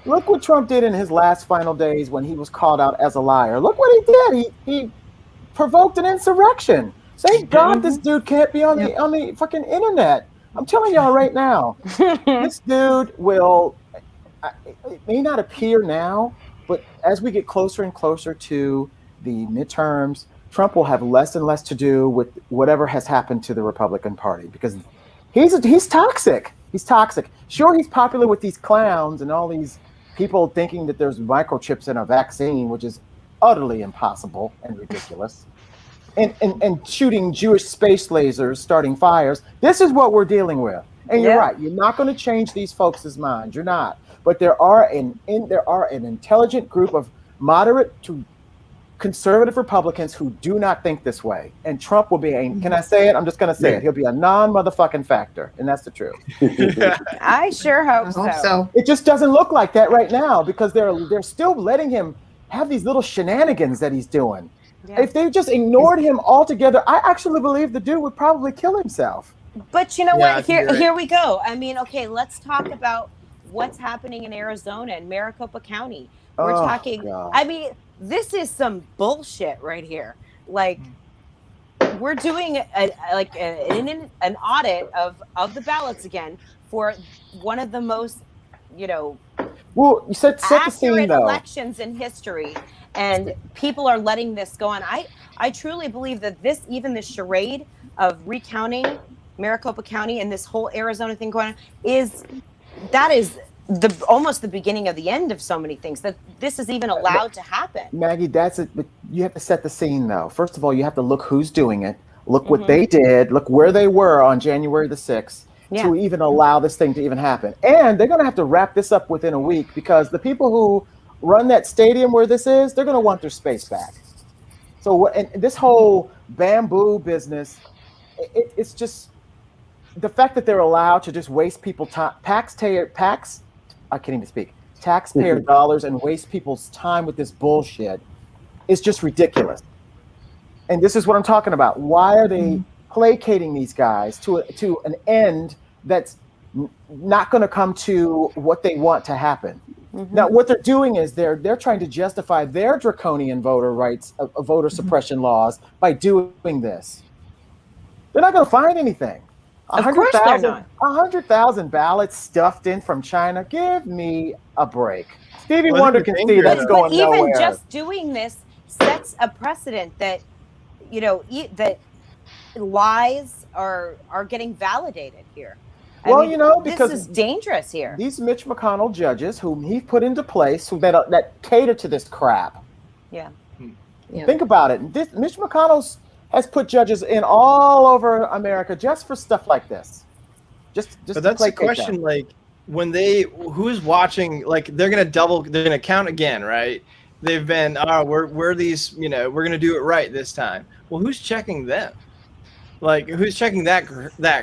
Look what Trump did in his last final days when he was called out as a liar. Look what he did. He provoked an insurrection. Thank God this dude can't be on the fucking internet. I'm telling y'all right now, this dude will. It may not appear now, but as we get closer and closer to the midterms, Trump will have less and less to do with whatever has happened to the Republican Party because he's toxic. He's toxic. Sure, he's popular with these clowns and all these people thinking that there's microchips in a vaccine, which is utterly impossible and ridiculous. And shooting Jewish space lasers, starting fires. This is what we're dealing with. And you're right. You're not going to change these folks' minds. You're not. But there are an intelligent group of moderate to conservative Republicans who do not think this way. And Trump will be can I say it? I'm just going to say it. He'll be a non-motherfucking factor. And that's the truth. I sure hope so. It just doesn't look like that right now because they're still letting him have these little shenanigans that he's doing. Yeah. If they just ignored him altogether, I actually believe the dude would probably kill himself. But you know what? Here we go. I mean, okay, let's talk about what's happening in Arizona and Maricopa County. We're talking, God. I mean, this is some bullshit right here. Like, we're doing an audit of the ballots again for one of the most, well, you set the scene, though. Elections in history, and people are letting this go on. I truly believe that this charade of recounting Maricopa County and this whole Arizona thing going on is almost the beginning of the end of so many things, that this is even allowed to happen. Maggie, that's it. But you have to set the scene, though. First of all, you have to look who's doing it. Look what they did. Look where they were on January the 6th to even allow this thing to even happen. And they're going to have to wrap this up within a week because the people who run that stadium where this is, they're going to want their space back. So and this whole bamboo business, it's just the fact that they're allowed to just waste people time, taxpayer dollars and waste people's time with this bullshit is just ridiculous. And this is what I'm talking about. Why are they placating these guys to an end that's not going to come to what they want to happen? Now, what they're doing is they're trying to justify their draconian voter rights, voter suppression laws by doing this. They're not going to find anything. 100,000 ballots stuffed in from China. Give me a break. Stevie Wonder can see that's going nowhere. Even just doing this sets a precedent that, that lies are getting validated here. Because this is dangerous here. These Mitch McConnell judges, whom he put into place, that cater to this crap. Yeah. Think about it. Mitch McConnell has put judges in all over America just for stuff like this. But that's the question. Like, when who's watching? Like, they're gonna count again, right? They've been, we're these, we're gonna do it right this time. Well, who's checking them? Like, who's checking that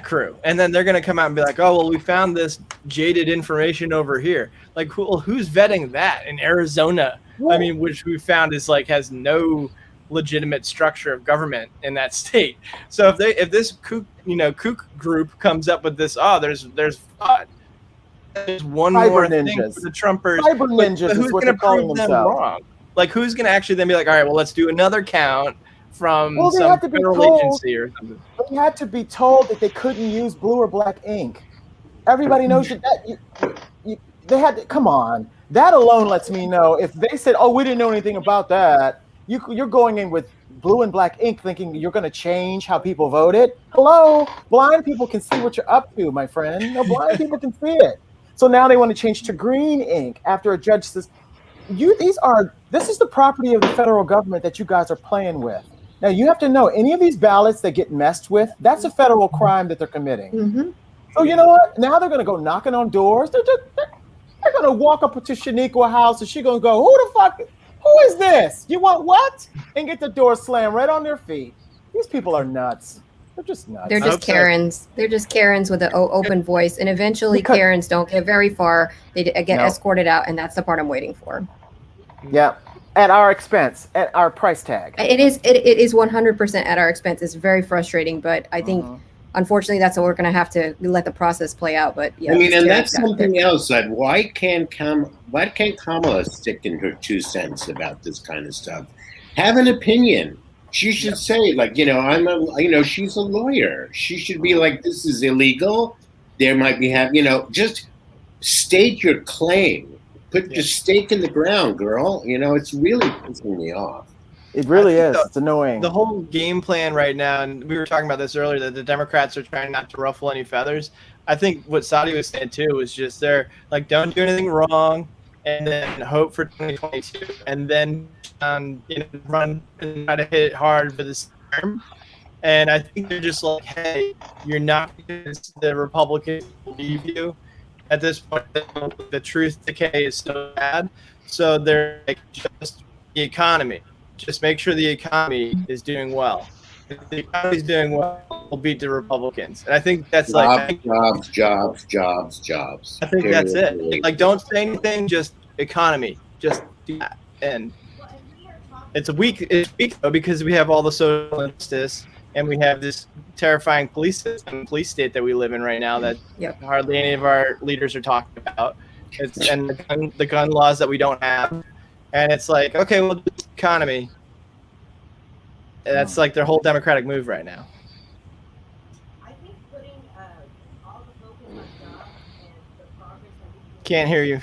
crew? And then they're going to come out and be like, oh, well, we found this jaded information over here. Like, who's vetting that in Arizona? Whoa. I mean, which we found is like has no legitimate structure of government in that state. So if this kook group comes up with this, there's fraud. There's one more thing for the Trumpers. Cyber ninjas but who's going to prove them wrong? Like, who's going to actually then be like, all right, well, let's do another count. from some federal agency or something. They had to be told that they couldn't use blue or black ink. Everybody knows they had to, come on. That alone lets me know if they said, "Oh, we didn't know anything about that." You're going in with blue and black ink thinking you're going to change how people voted. Hello, blind people can see what you're up to, my friend. No, blind people can see it. So now they want to change to green ink after a judge says, this is the property of the federal government that you guys are playing with. Now you have to know any of these ballots that get messed with, that's a federal crime that they're committing. Mm-hmm. So you know what? Now they're going to go knocking on doors. They're going to walk up to Shaniqua's house and she's going to go, who is this? You want what? And get the door slammed right on their feet. These people are nuts. They're just nuts. They're just Karens. They're just Karens with an open voice. And eventually Karens don't get very far. They get escorted out. And that's the part I'm waiting for. Yeah. At our expense, at our price tag. It is 100% at our expense. It's very frustrating, but I think, unfortunately, that's what we're going to have to let the process play out. But yeah, I mean, and that's something else. That why can't Kamala stick in her 2 cents about this kind of stuff? Have an opinion. She should say, like, she's a lawyer. She should be like, this is illegal. There might be just state your claim. Put your stake in the ground, girl. It's really pissing me off. It really is. It's annoying. The whole game plan right now, and we were talking about this earlier, that the Democrats are trying not to ruffle any feathers. I think what Saudi was saying too was just they're like, don't do anything wrong, and then hope for 2022, and then run and try to hit it hard for this term. And I think they're just like, hey, you're not going to the Republicans believe you. At this point, the truth decay is so bad. So they're like, just the economy. Just make sure the economy is doing well. If the economy is doing well, we'll beat the Republicans. And I think that's jobs. I think that's it. Like, don't say anything, just economy. Just do that. And it's weak though, because we have all the social injustice and we have this terrifying police state that we live in right now that hardly any of our leaders are talking about. And the gun laws that we don't have. And it's like, okay, well, the economy. And that's like their whole Democratic move right now. I think putting all the focus on jobs and the progress that we can't hear you.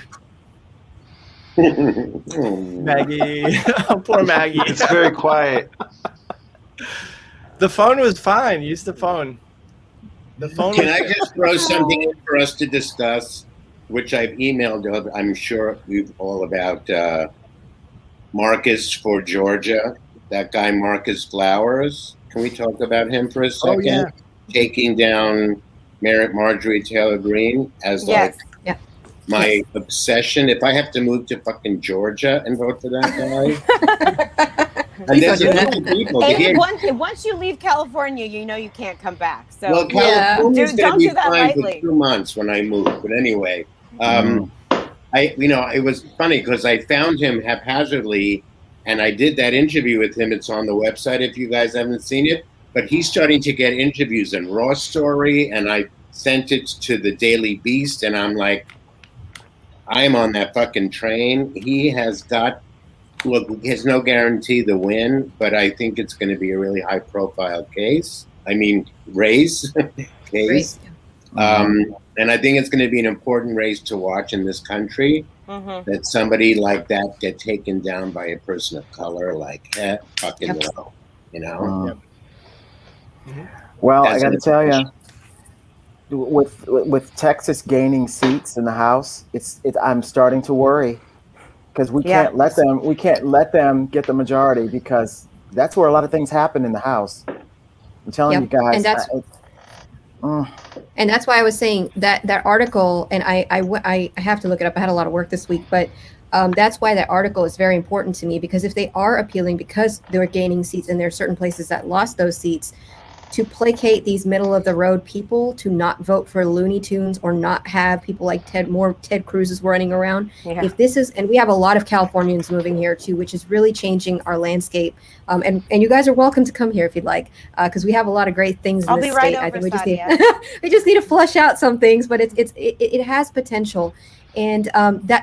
Maggie. Poor Maggie. It's very quiet. The phone was fine. Use the phone. Can I just throw something in for us to discuss, which I've emailed, I'm sure we've all about Marcus for Georgia, that guy Marcus Flowers. Can we talk about him for a second? Oh, yeah. Taking down Marjorie Taylor Greene as my obsession. If I have to move to fucking Georgia and vote for that guy. And there's a bunch of people. Once you leave California, you can't come back. So well, California's don't be do that fine lightly. For 2 months when I move. But anyway, it was funny because I found him haphazardly, and I did that interview with him. It's on the website if you guys haven't seen it. But he's starting to get interviews in Raw Story, and I sent it to the Daily Beast, and I'm like, I'm on that fucking train. He has no guarantee to win, but I think it's going to be a really high-profile race. Case. And I think it's going to be an important race to watch in this country. Mm-hmm. That somebody like that get taken down by a person of color, Well, I got to tell you, with Texas gaining seats in the House, I'm starting to worry because we can't let them get the majority because that's where a lot of things happen in the House. I'm telling you guys. And that's why I was saying that article, and I have to look it up. I had a lot of work this week, but that's why that article is very important to me, because if they are appealing because they're gaining seats and there are certain places that lost those seats, to placate these middle of the road people to not vote for Looney Tunes or not have people like Ted Cruz is running around. Yeah. If this is, and we have a lot of Californians moving here too, which is really changing our landscape. And you guys are welcome to come here if you'd like, because we have a lot of great things in this state. I think we just need to flush out some things, but it has potential. And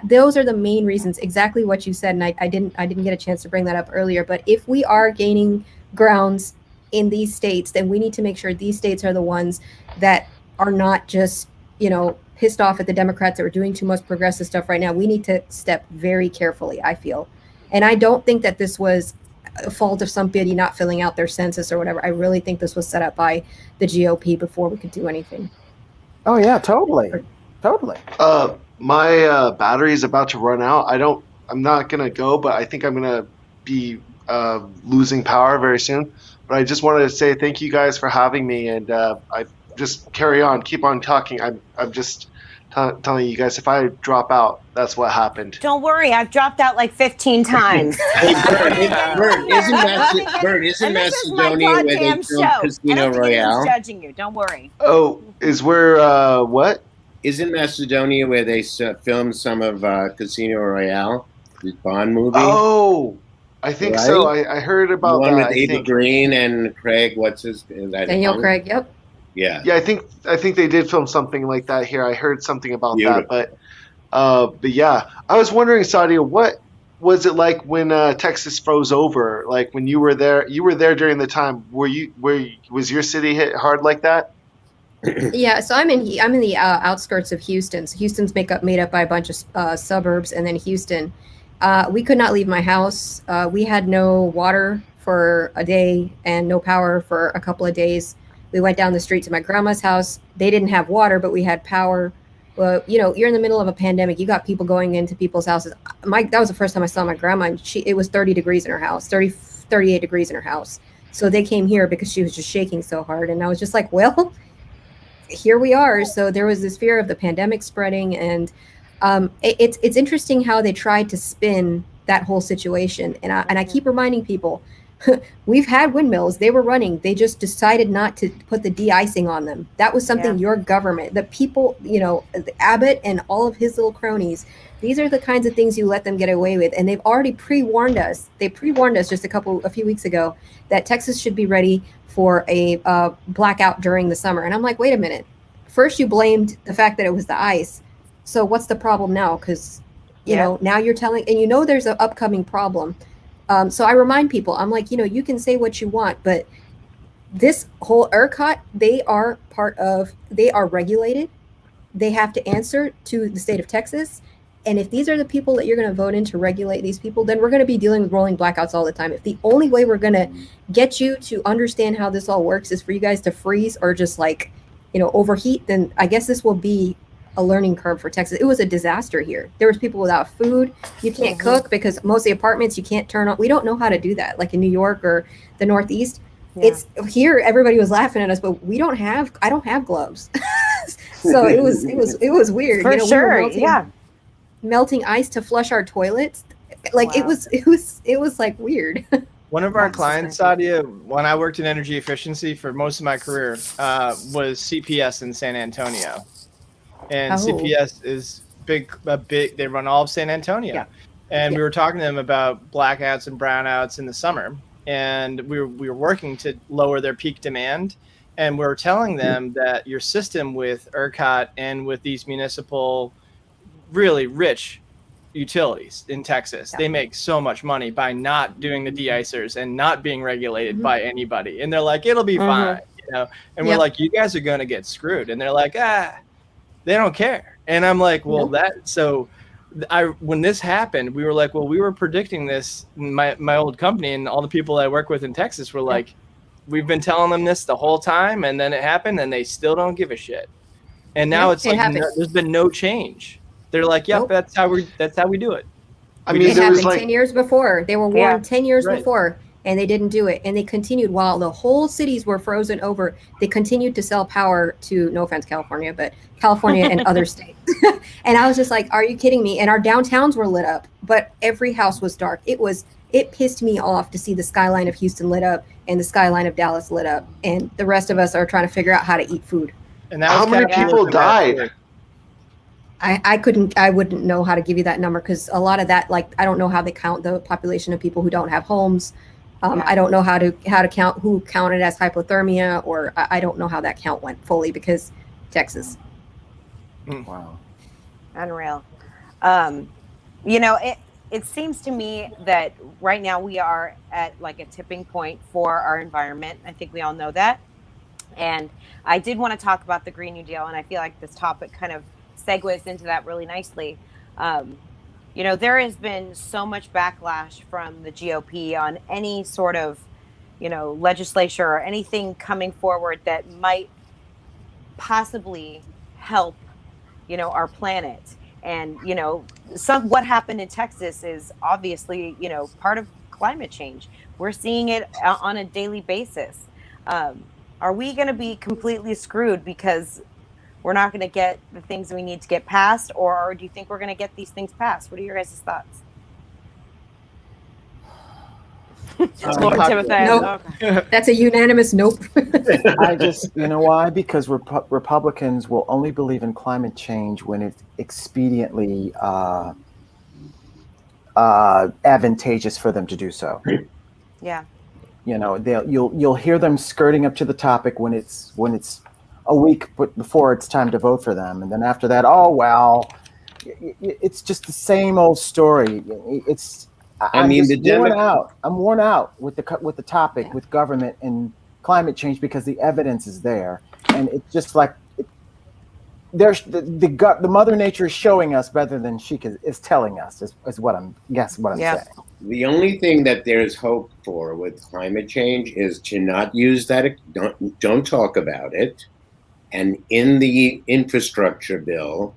those are the main reasons, exactly what you said. And I didn't get a chance to bring that up earlier, but if we are gaining grounds in these states, then we need to make sure these states are the ones that are not just, pissed off at the Democrats that are doing too much progressive stuff right now. We need to step very carefully, I feel. And I don't think that this was a fault of somebody not filling out their census or whatever. I really think this was set up by the GOP before we could do anything. Oh yeah, totally. My battery is about to run out. I'm not gonna go, but I think I'm gonna be losing power very soon. But I just wanted to say thank you guys for having me, and I just carry on, keep on talking. I'm just telling you guys, if I drop out, that's what happened. Don't worry, I've dropped out like 15 times. Hey, Bert, isn't Macedonia where they filmed Casino Royale? Judging you, don't worry. Oh, is where what? Isn't Macedonia where they filmed some of Casino Royale, the Bond movie? Oh, I think so. I heard about the one that. with Ava Green and Craig. Daniel Craig. Yep. Yeah. I think they did film something like that here. I heard something about that, but yeah, I was wondering, Sadia, what was it like when Texas froze over? Like when you were there during the time. Was your city hit hard like that? Yeah, so I'm in the outskirts of Houston. So Houston's made up by a bunch of suburbs, and then Houston. We could not leave my house. We had no water for a day and no power for a couple of days. We went down the street to my grandma's house. They didn't have water, but we had power. Well, you're in the middle of a pandemic. You got people going into people's houses. That was the first time I saw my grandma, and it was 30 degrees in her house, 38 degrees in her house. So they came here because she was just shaking so hard. And I was just like, well, here we are. So there was this fear of the pandemic spreading, and it's interesting how they tried to spin that whole situation. And I keep reminding people, we've had windmills. They were running. They just decided not to put the de-icing on them. That was something your government, the people, Abbott and all of his little cronies, these are the kinds of things you let them get away with. And they've already pre-warned us. They pre-warned us just a few weeks ago that Texas should be ready for a blackout during the summer. And I'm like, wait a minute. First, you blamed the fact that it was the ice. So what's the problem now? Because, now you're telling, and there's an upcoming problem. So I remind people, I'm like, you can say what you want, but this whole ERCOT, they are regulated. They have to answer to the state of Texas. And if these are the people that you're going to vote in to regulate these people, then we're going to be dealing with rolling blackouts all the time. If the only way we're going to get you to understand how this all works is for you guys to freeze or just overheat, then I guess this will be a learning curve for Texas. It was a disaster here. There was people without food. You can't cook because most of the apartments you can't turn on. We don't know how to do that. Like in New York or the Northeast, it's here. Everybody was laughing at us, but I don't have gloves. So it was weird. For sure. We were melting ice to flush our toilets. Like it was like weird. One of our clients, Sadia, when I worked in energy efficiency for most of my career, was CPS in San Antonio. And CPS is big. They run all of San Antonio, and we were talking to them about blackouts and brownouts in the summer, and we were working to lower their peak demand, and we were telling them that your system with ERCOT and with these municipal, really rich utilities in Texas, they make so much money by not doing the de-icers and not being regulated by anybody, and they're like, it'll be fine, and we're like, you guys are going to get screwed, and they're like, they don't care. And I'm like, well, when this happened, we were like, well, we were predicting this. My old company and all the people I work with in Texas were like, we've been telling them this the whole time. And then it happened and they still don't give a shit. And now it's like, there's been no change. They're like, yep, that's how we do it. I mean, it happened 10 years before. They were warned 10 years before. And they didn't do it. And they continued while the whole cities were frozen over. They continued to sell power to, no offense, California, but California and other states. And I was just like, are you kidding me? And our downtowns were lit up, but every house was dark. It pissed me off to see the skyline of Houston lit up and the skyline of Dallas lit up. And the rest of us are trying to figure out how to eat food. And that how many people died? I wouldn't know how to give you that number because a lot of that, I don't know how they count the population of people who don't have homes. I don't know how to count who counted as hypothermia, or I don't know how that count went fully because Texas. Wow. Unreal. it seems to me that right now we are at like a tipping point for our environment. I think we all know that. And I did want to talk about the Green New Deal, and I feel like this topic kind of segues into that really nicely. Um, there has been so much backlash from the GOP on any sort of, legislature or anything coming forward that might possibly help, our planet. And, what happened in Texas is obviously, part of climate change. We're seeing it on a daily basis. Are we going to be completely screwed because we're not going to get the things we need to get passed, or do you think we're going to get these things passed? What are your guys' thoughts? Lord Timothy. Nope. Okay. That's a unanimous nope. I just, you know why? Because Republicans will only believe in climate change when it's expediently advantageous for them to do so. Yeah. You'll hear them skirting up to the topic when it's a week before it's time to vote for them, and then after that, oh well, it's just the same old story. I'm worn out with the topic, with government and climate change, because the evidence is there, and it's just like the Mother Nature is showing us better than she is telling us. Is what I'm saying. The only thing that there's hope for with climate change is to not use that. Don't talk about it, and in the infrastructure bill,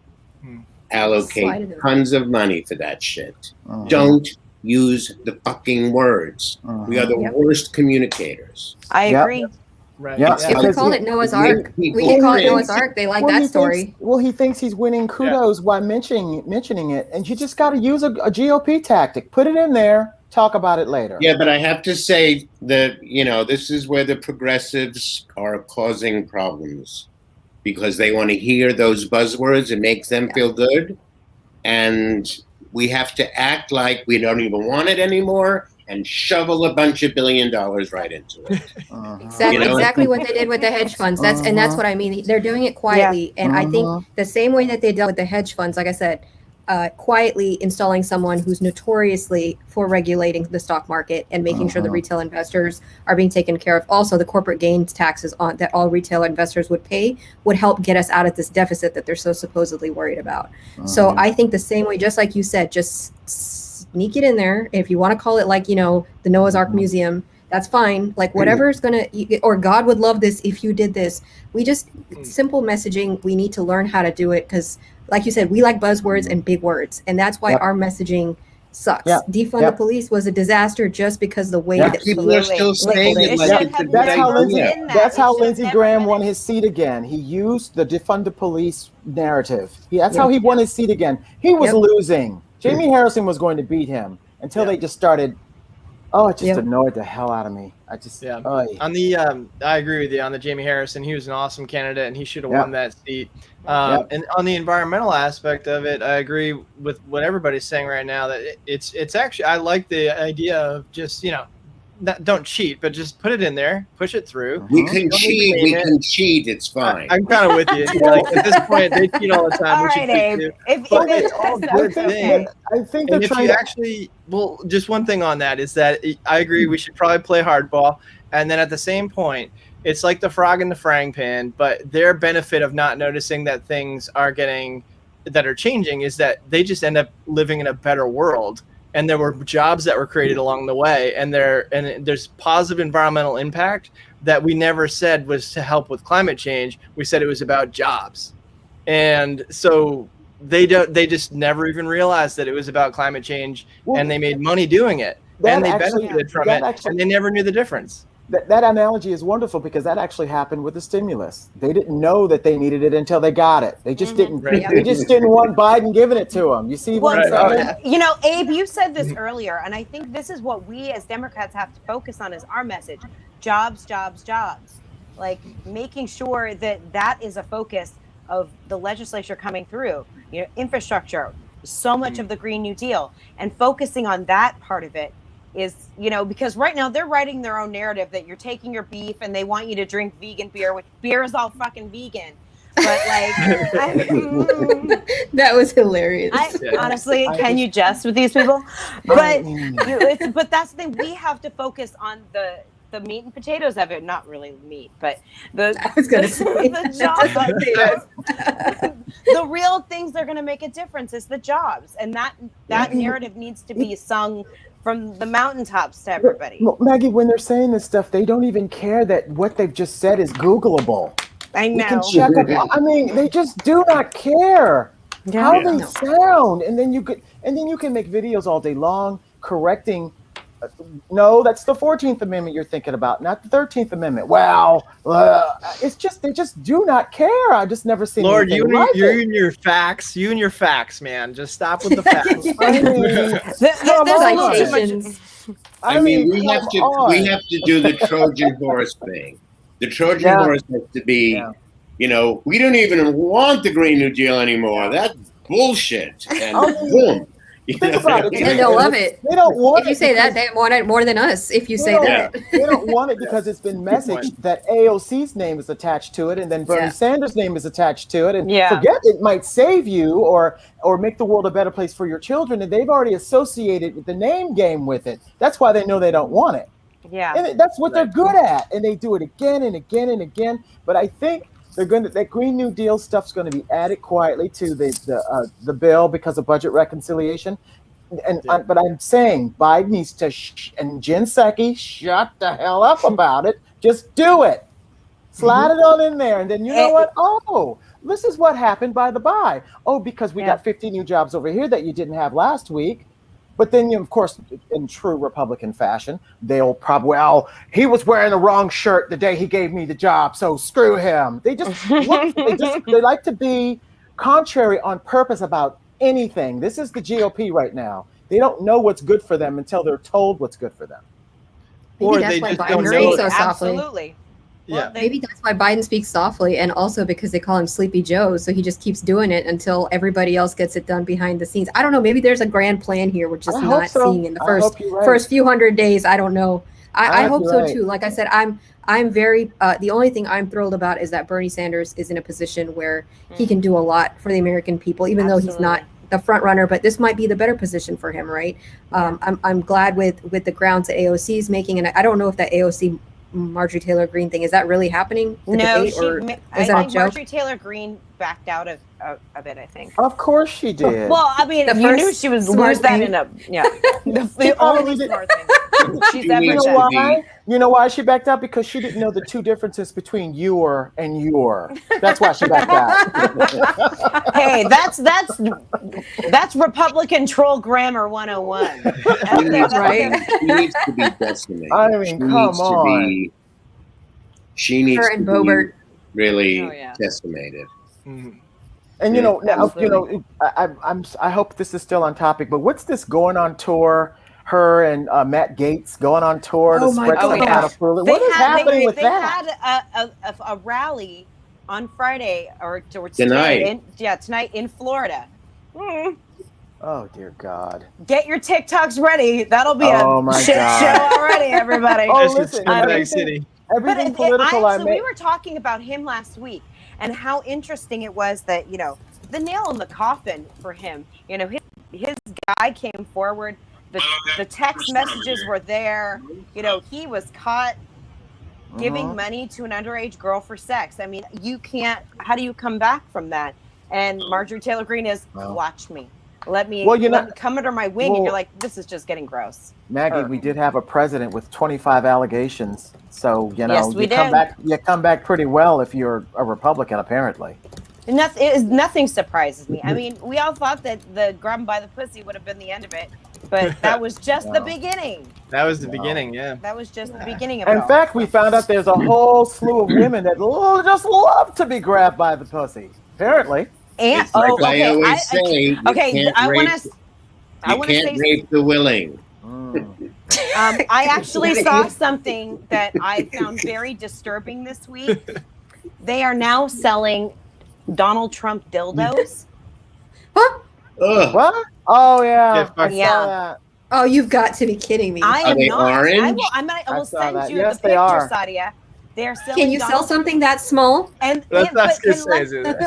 allocate tons of money for that shit. Don't use the fucking words. We are the worst communicators. I agree. Right. Yeah. If we called it Noah's Ark, we can call it Noah's Ark. They like that story. He thinks he's winning kudos by mentioning it, and you just got to use a GOP tactic. Put it in there. Talk about it later. Yeah, but I have to say that this is where the progressives are causing problems, because they want to hear those buzzwords. It makes them feel good, and we have to act like we don't even want it anymore and shovel a bunch of $1 billion right into it. Exactly what they did with the hedge funds. That's what I mean. They're doing it quietly, and I think the same way that they dealt with the hedge funds, like I said, quietly installing someone who's notoriously for regulating the stock market and making sure the retail investors are being taken care of. Also, the corporate gains taxes that all retail investors would pay would help get us out of this deficit that they're so supposedly worried about. So I think the same way, just like you said, just sneak it in there. If you want to call it like, the Noah's Ark Museum, that's fine. Like whatever is going to, or God would love this if you did this. We just, simple messaging, we need to learn how to do it, because like you said, we like buzzwords and big words. And that's why our messaging sucks. Defund the police was a disaster just because the way that people are still saying it. That's how Lindsey Graham won his seat again. He used the defund the police narrative. That's how he won his seat again. He was losing. Jamie Harrison was going to beat him until they just started. Oh, it just annoyed the hell out of me. I agree with you on the Jamie Harrison. He was an awesome candidate, and he should have won that seat. And on the environmental aspect of it, I agree with what everybody's saying right now. That it's actually, I like the idea of just don't cheat, but just put it in there, push it through. We can cheat. We can cheat. It's fine. I'm kind of with you. Like at this point, they cheat all the time. All right, Abe. But it's all good thing. I think and if you actually, just one thing on that is that I agree. We should probably play hardball, and then at the same point, it's like the frog in the frying pan. But their benefit of not noticing that things are changing is that they just end up living in a better world. And there were jobs that were created along the way, and there's positive environmental impact that we never said was to help with climate change. We said it was about jobs, and so they just never even realized that it was about climate change, and they made money doing it, and they benefited from it, and they never knew the difference. That analogy is wonderful, because that actually happened with the stimulus. They didn't know that they needed it until they got it. They just didn't. They just didn't want Biden giving it to them. You see what I'm saying? Abe, you said this earlier, and I think this is what we as Democrats have to focus on as our message: jobs, jobs, jobs. Like making sure that is a focus of the legislature coming through. Infrastructure, so much of the Green New Deal, and focusing on that part of it. Is because right now they're writing their own narrative that you're taking your beef and they want you to drink vegan beer, which beer is all fucking vegan. But like, that was hilarious. Honestly, can you jest with these people? But that's the thing. We have to focus on the meat and potatoes of it. Not really meat, but I was going to say the jobs. The real things that are going to make a difference is the jobs, and that narrative needs to be sung from the mountaintops to everybody. Well, Maggie, when they're saying this stuff, they don't even care that what they've just said is Googleable. I know. You can check up. I mean, they just do not care how they sound, and then you can make videos all day long correcting. No, that's the 14th Amendment you're thinking about, not the 13th Amendment. Well, it's just they just do not care. I just never seen. Lord, you and your facts. You and your facts, man. Just stop with the facts. I mean, we have to do the Trojan horse thing. The Trojan horse has to be, we don't even want the Green New Deal anymore. That's bullshit. And boom. Think about it. And they'll love it. They don't want if you say that, they want it more than us. If you say that, they don't want it because it's been messaged that AOC's name is attached to it, and then Bernie Sanders' name is attached to it, and forget it might save you or make the world a better place for your children, and they've already associated with the name game with it. That's why they know they don't want it. Yeah, and that's what they're good at, and they do it again and again and again. But I think that Green New Deal stuff's going to be added quietly to the bill because of budget reconciliation. But I'm saying Biden needs to and Jen Psaki shut the hell up about it. Just do it. Slide it on in there, and then you know what? Oh, this is what happened by the by. Oh, because we got 50 new jobs over here that you didn't have last week. But then, of course, in true Republican fashion, they'll probably, he was wearing the wrong shirt the day he gave me the job, so screw him. They just they like to be contrary on purpose about anything. This is the GOP right now. They don't know what's good for them until they're told what's good for them. Maybe that's why Biden speaks so softly. Absolutely. Yeah. Maybe that's why Biden speaks softly, and also because they call him Sleepy Joe, so he just keeps doing it until everybody else gets it done behind the scenes. I don't know. Maybe there's a grand plan here we're just not seeing in the first few hundred days. I don't know. I hope so too. Like I said, I'm very. The only thing I'm thrilled about is that Bernie Sanders is in a position where he can do a lot for the American people, even though he's not the front runner. But this might be the better position for him, right? I'm glad with the grounds that AOC is making, and I don't know if that AOC Marjorie Taylor Greene thing, is that really happening? No, is that a joke? Marjorie Taylor Greene backed out of it, I think. Of course she did. Well, I mean, you knew she was worse than in a the only smart thing she's ever done. You know why she backed out? Because she didn't know the two differences between "your" and "your." That's why she backed out. Hey, that's Republican troll grammar 101. Right? She needs to be decimated. I mean, come on. She needs to be really decimated. Mm-hmm. And I hope this is still on topic. But what's this going on tour? Her and Matt Gaetz going on tour to spread some kind of further. What is happening with that? They had a rally on Friday or tonight. Tonight in Florida. Oh dear God! Get your TikToks ready. That'll be a shit show already, everybody. Listen, everything political. We were talking about him last week and how interesting it was that the nail in the coffin for him. His guy came forward. The text messages were there. He was caught giving money to an underage girl for sex. I mean, how do you come back from that? And Marjorie Taylor Greene is, watch me. Let me come under my wing. And you're like, this is just getting gross. Maggie, we did have a president with 25 allegations. So, yes, you come back pretty well if you're a Republican, apparently. Nothing surprises me. I mean, we all thought that the grab 'em by the pussy would have been the end of it. But that was just the beginning. That was the beginning, yeah. That was just the beginning of it. In fact, we found out there's a whole slew of women that just love to be grabbed by the pussy. Apparently. And I always say, you can't rape the willing. I actually saw something that I found very disturbing this week. They are now selling Donald Trump dildos. Huh? What? Oh yeah. I saw that. Oh, you've got to be kidding me. I am not. Orange? I will send you yes, the picture, Sadia. They're selling. Can you sell something that small? And That's not gonna say is but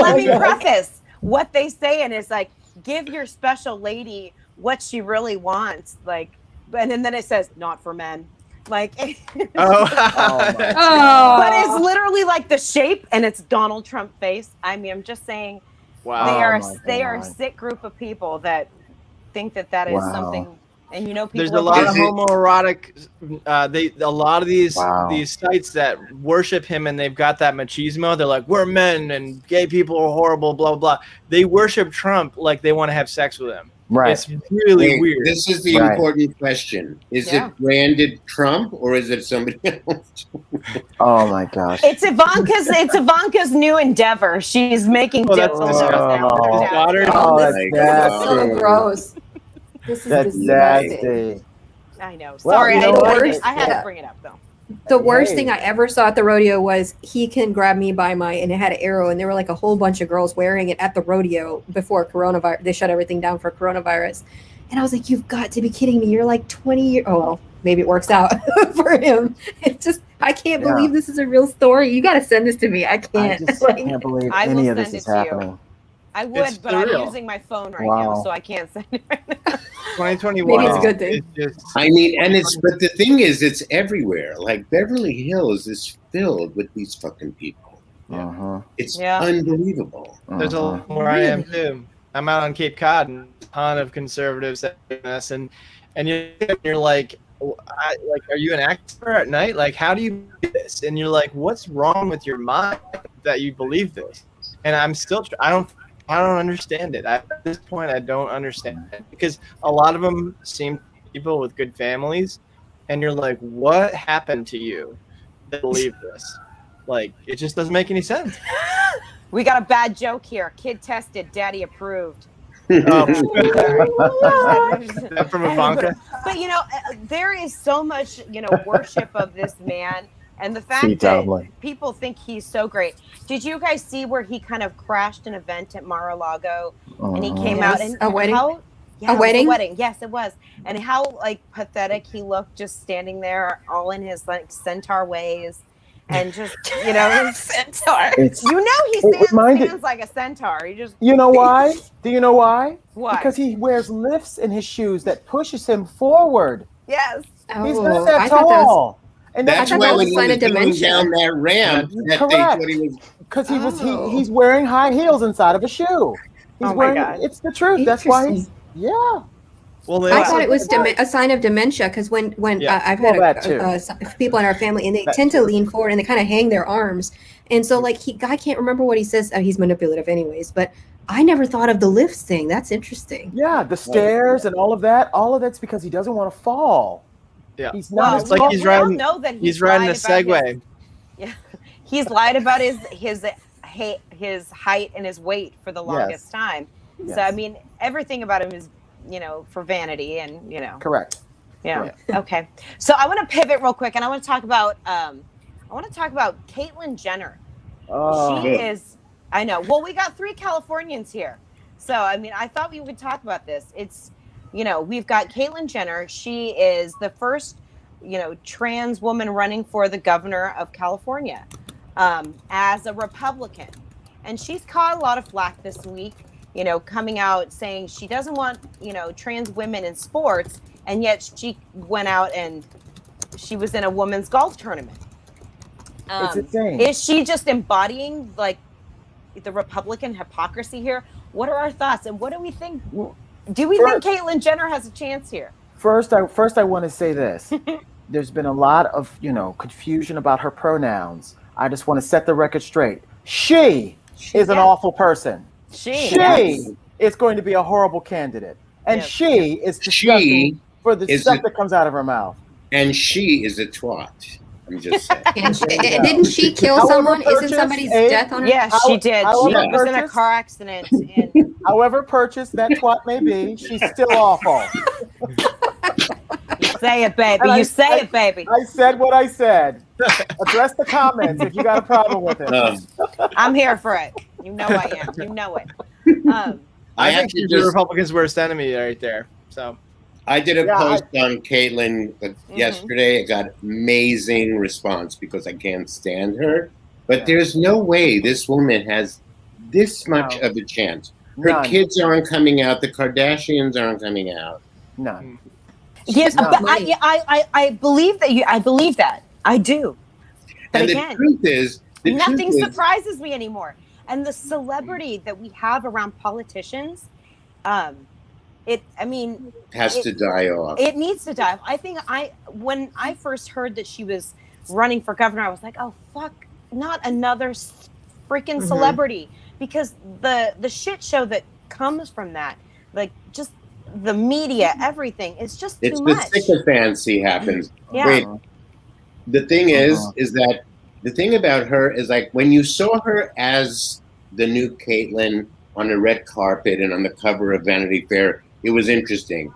let me preface what they say, and it's like, give your special lady what she really wants, like, and then it says not for men, like. Oh. But it's literally like the shape, and it's Donald Trump face. I mean, I'm just saying, Wow. they are a sick group of people that think that is something. And people there's a lot of homoerotic a lot of these sites that worship him, and they've got that machismo. They're like, we're men and gay people are horrible, blah blah blah. They worship Trump like they want to have sex with him. Right. It's really weird. This is the important question. Is it branded Trump or is it somebody else? Oh my gosh. It's Ivanka's new endeavor. She's making that's daughter. That's so gross. This is nasty. I know. Sorry, I had to bring it up though. The worst thing I ever saw at the rodeo was he can grab me by my, and it had an arrow, and there were like a whole bunch of girls wearing it at the rodeo before coronavirus. They shut everything down for coronavirus. And I was like, you've got to be kidding me. You're like 20 years, oh, well, maybe it works out for him. It's just, I can't believe this is a real story. You got to send this to me. I can't. I just can't believe any of this is happening. I would, but I'm using my phone right now, so I can't send it right now. 2021. Maybe it's a good thing. I mean, but the thing is, it's everywhere. Like Beverly Hills is filled with these fucking people. It's unbelievable. There's a lot where I am too. I'm out on Cape Cod, and a ton of conservatives and you're like, are you an actor at night? Like, how do you do this? And you're like, what's wrong with your mind that you believe this? And I'm still, I don't understand it. At this point, I don't understand it, because a lot of them seem people with good families, and you're like, what happened to you that believe this? Like, it just doesn't make any sense. We got a bad joke here. Kid tested, daddy approved. That from Ivanka. But there is so much worship of this man. And the fact that people think he's so great. Did you guys see where he kind of crashed an event at Mar-a-Lago, and he came out and a wedding? A wedding? A wedding. Yes, it was. And how pathetic he looked, just standing there, all in his centaur ways, and just centaur. He stands like a centaur. He just. You know why? Do you know why? Why? Because he wears lifts in his shoes that pushes him forward. Yes. He's not that tall. And that's why when he was going down that ramp, they thought he was. Because he's wearing high heels inside of a shoe. He's wearing. God. It's the truth. That's why he's. Yeah. Well, I thought it was a sign of dementia, because when I've had people in our family, and they tend to lean forward and they kind of hang their arms, and so I can't remember what he says. He's manipulative, anyways, but. I never thought of the lifts thing. That's interesting. Yeah, the stairs and all of that. All of that's because he doesn't want to fall. Yeah, he's not. It's like he's riding a Segway. He's lied about his height and his weight for the longest time. Yes. So I mean, everything about him is for vanity and Correct. Yeah. Okay. So I want to pivot real quick, and I want to talk about Caitlyn Jenner. She is. I know. Well, we got 3 Californians here. So, I mean, I thought we would talk about this. It's, we've got Caitlyn Jenner. She is the first, trans woman running for the governor of California as a Republican. And she's caught a lot of flack this week, coming out saying she doesn't want, trans women in sports. And yet she went out and she was in a women's golf tournament. It's insane. Is she just embodying, the Republican hypocrisy here? What are our thoughts, and what do we think? Do we think Caitlyn Jenner has a chance here? First, I want to say this. There's been a lot of confusion about her pronouns. I just want to set the record straight. She is an awful person. She is going to be a horrible candidate, and she is disgusting for the stuff that comes out of her mouth. And she is a twat. I'm just saying. Didn't she kill someone? Isn't somebody's death on her? Yeah, she did. She was in a car accident. However purchased that twat may be, she's still awful. You say it, baby. You say it, baby. I said what I said. Address the comments if you got a problem with it. I'm here for it. You know I am. You know it. I think she's the Republicans' worst enemy right there. So. I did a post on Caitlyn yesterday. It got amazing response because I can't stand her. But there's no way this woman has this much of a chance. Her kids aren't coming out. The Kardashians aren't coming out. None. Yes, but I believe that I believe that. I do. But and again, the truth is, nothing surprises me anymore. And the celebrity that we have around politicians, has to die off. It needs to die off. I think when I first heard that she was running for governor, I was like, oh fuck, not another freaking celebrity, because the shit show that comes from that, like just the media, everything, it's just too much. It's the sycophancy happens. Yeah. Wait, the thing is that the thing about her is, like, when you saw her as the new Caitlyn on the red carpet and on the cover of Vanity Fair, it was interesting.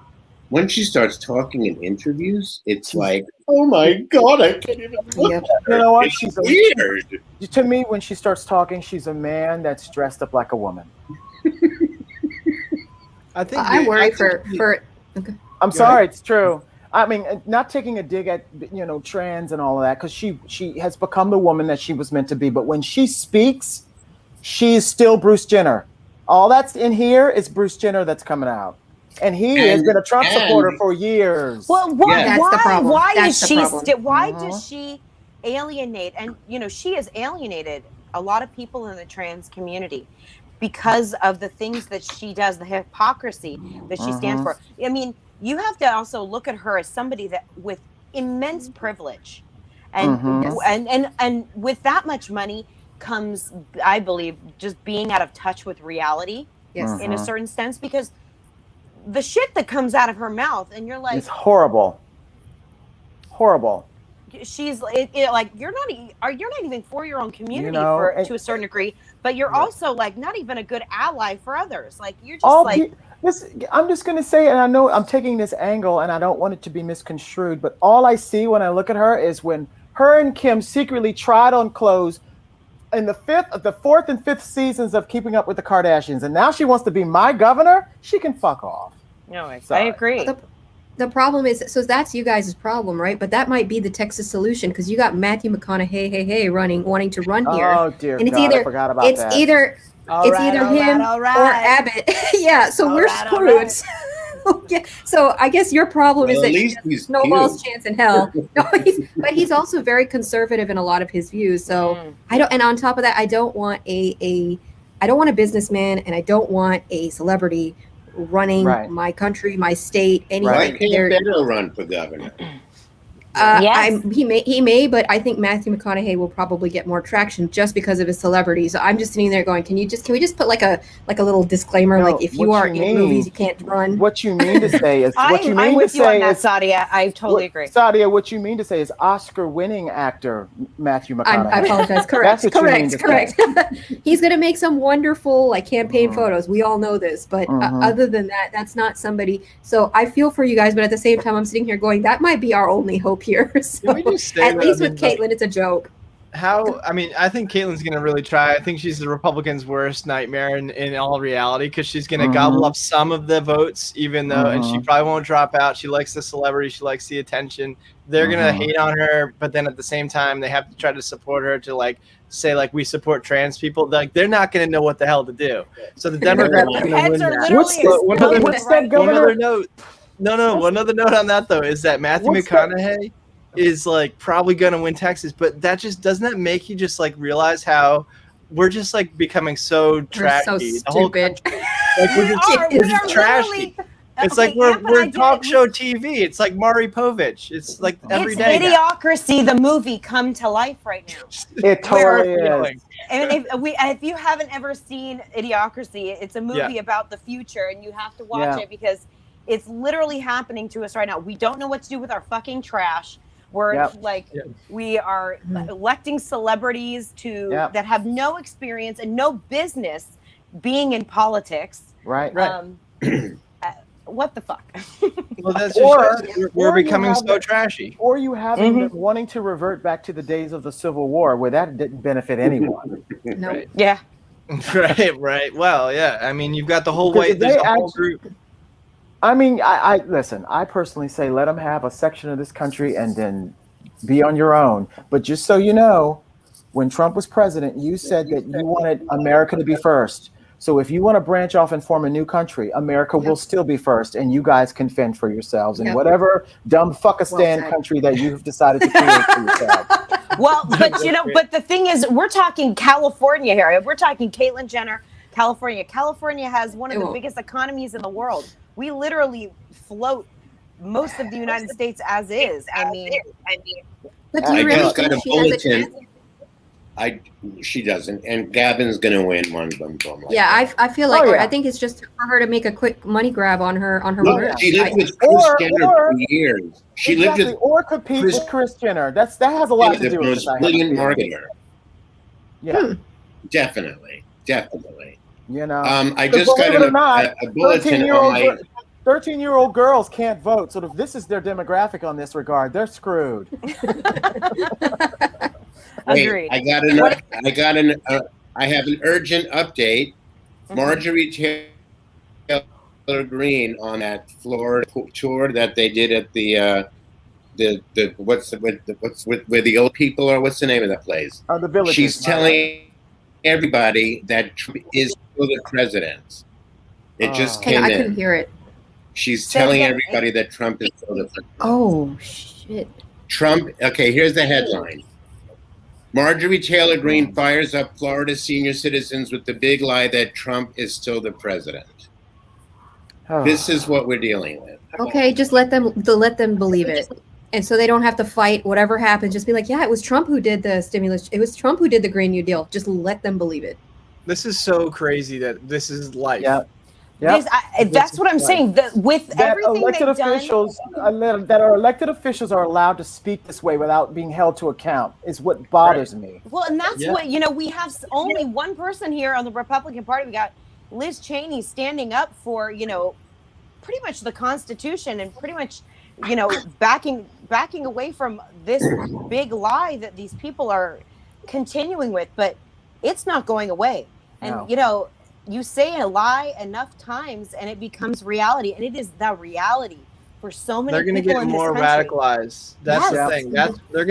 When she starts talking in interviews, it's like, oh my God, I can't even look at her. You know what? She's weird. To me, when she starts talking, she's a man that's dressed up like a woman. I worry for. Okay. I'm sorry, it's true. I mean, not taking a dig at trans and all of that, because she has become the woman that she was meant to be. But when she speaks, she's still Bruce Jenner. All that's in here is Bruce Jenner that's coming out, and he has been a Trump supporter for years. Well, why does she alienate? And she has alienated a lot of people in the trans community because of the things that she does, the hypocrisy that she stands for. I mean, you have to also look at her as somebody that with immense privilege, and with that much money comes, I believe, just being out of touch with reality, in a certain sense, because the shit that comes out of her mouth, and you're like, it's horrible. She's like, you're not even for your own community to a certain degree, but you're also like not even a good ally for others. Like you're just I'm just going to say, and I know I'm taking this angle and I don't want it to be misconstrued, but all I see when I look at her is when her and Kim secretly tried on clothes in the fourth and fifth seasons of Keeping Up with the Kardashians, and now she wants to be my governor. She can fuck off. No, I agree. The problem is, so that's you guys' problem, right? But that might be the Texas solution, because you got Matthew McConaughey, wanting to run here. Oh dear and it's God, either, I forgot about it's that. either him or Abbott. Yeah, so we're screwed. So I guess your problem is that he's snowball's chance in hell. No, but he's also very conservative in a lot of his views. So I don't. And on top of that, I don't want I don't want a businessman, and I don't want a celebrity running my country, my state, anything. Why can't Beto run for governor? Yes. He may, but I think Matthew McConaughey will probably get more traction just because of his celebrity. So I'm just sitting there going, can we just put like a little disclaimer, like if you are in movies, you can't run. What you mean to say is I'm with you on that, Sadia. I totally agree. Sadia, what you mean to say is Oscar-winning actor Matthew McConaughey. I apologize. Correct. Correct. He's going to make some wonderful campaign photos. We all know this, but other than that, that's not somebody. So I feel for you guys, but at the same time, I'm sitting here going, that might be our only hope here. So at least with Caitlyn, it's a joke. I think Caitlyn's going to really try. I think she's the Republicans' worst nightmare in all reality, because she's going to gobble up some of the votes, even though, and she probably won't drop out. She likes the celebrity. She likes the attention. They're going to hate on her, but then at the same time, they have to try to support her to say we support trans people. They're not going to know what the hell to do. So the Democrats are going to win that. What's that, Governor? One other note on that, though, is that Matthew McConaughey is probably going to win Texas, but that just doesn't that make you just realize how we're just becoming so trashy. So stupid. We're just trashy. It's we're talk show TV. It's like Maury Povich. It's every day. It's Idiocracy, the movie, come to life right now. It totally is. And if you haven't ever seen Idiocracy, it's a movie about the future, and you have to watch it because it's literally happening to us right now. We don't know what to do with our fucking trash. We're we are electing celebrities that have no experience and no business being in politics. Right. What the fuck? Well, that's we're becoming so trashy. Or you have them wanting to revert back to the days of the Civil War, where that didn't benefit anyone. No. Right. Yeah. Right. Well, yeah. I mean, you've got the whole way. There's a whole group. I mean, I listen. I personally say let them have a section of this country and then be on your own. But just so you know, when Trump was president, you said that you wanted America to be first. So if you want to branch off and form a new country, America will still be first, and you guys can fend for yourselves in whatever dumb fuckistan country that you've decided to create for yourselves. Well, but the thing is, we're talking California here. We're talking Caitlyn Jenner, California. California has one of the biggest economies in the world. We literally float most of the United States as is. I mean, but do you really just got think a she has a chance? bulletin. She doesn't, and Gavin's going to win one of them. Yeah, I feel like I think it's just for her to make a quick money grab on her. Look, she lived with Kris Jenner for years. She lived with or compete with Kris Jenner. That has a lot to do with it. The most brilliant marketer. Yeah, definitely. You know, I just got a bulletin on my. 13-year-old girls can't vote, so if this is their demographic on this regard, they're screwed. Agreed. I have an urgent update. Marjorie Taylor Greene on that Florida tour that they did at the where the old people are. What's the name of that place? The Villages. She's telling everybody that Trump is still the president. It just came in. I couldn't hear it. She's telling everybody that Trump is still the president. Oh shit! Trump. Okay, here's the headline. Marjorie Taylor Greene fires up Florida senior citizens with the big lie that Trump is still the president. This is what we're dealing with. Okay, just let them believe it. And so they don't have to fight whatever happens. Just be like, yeah, it was Trump who did the stimulus. It was Trump who did the Green New Deal. Just let them believe it. This is so crazy that this is life. Yeah. That's what I'm saying. With that everything elected officials are allowed to speak this way without being held to account is what bothers me. Well, and that's what we have only one person here on the Republican Party. We got Liz Cheney standing up for pretty much the Constitution and pretty much backing away from this big lie that these people are continuing with, but it's not going away. And you say a lie enough times and it becomes reality, and it is the reality for so many people in this country. They're going to get more radicalized. That's the thing. They're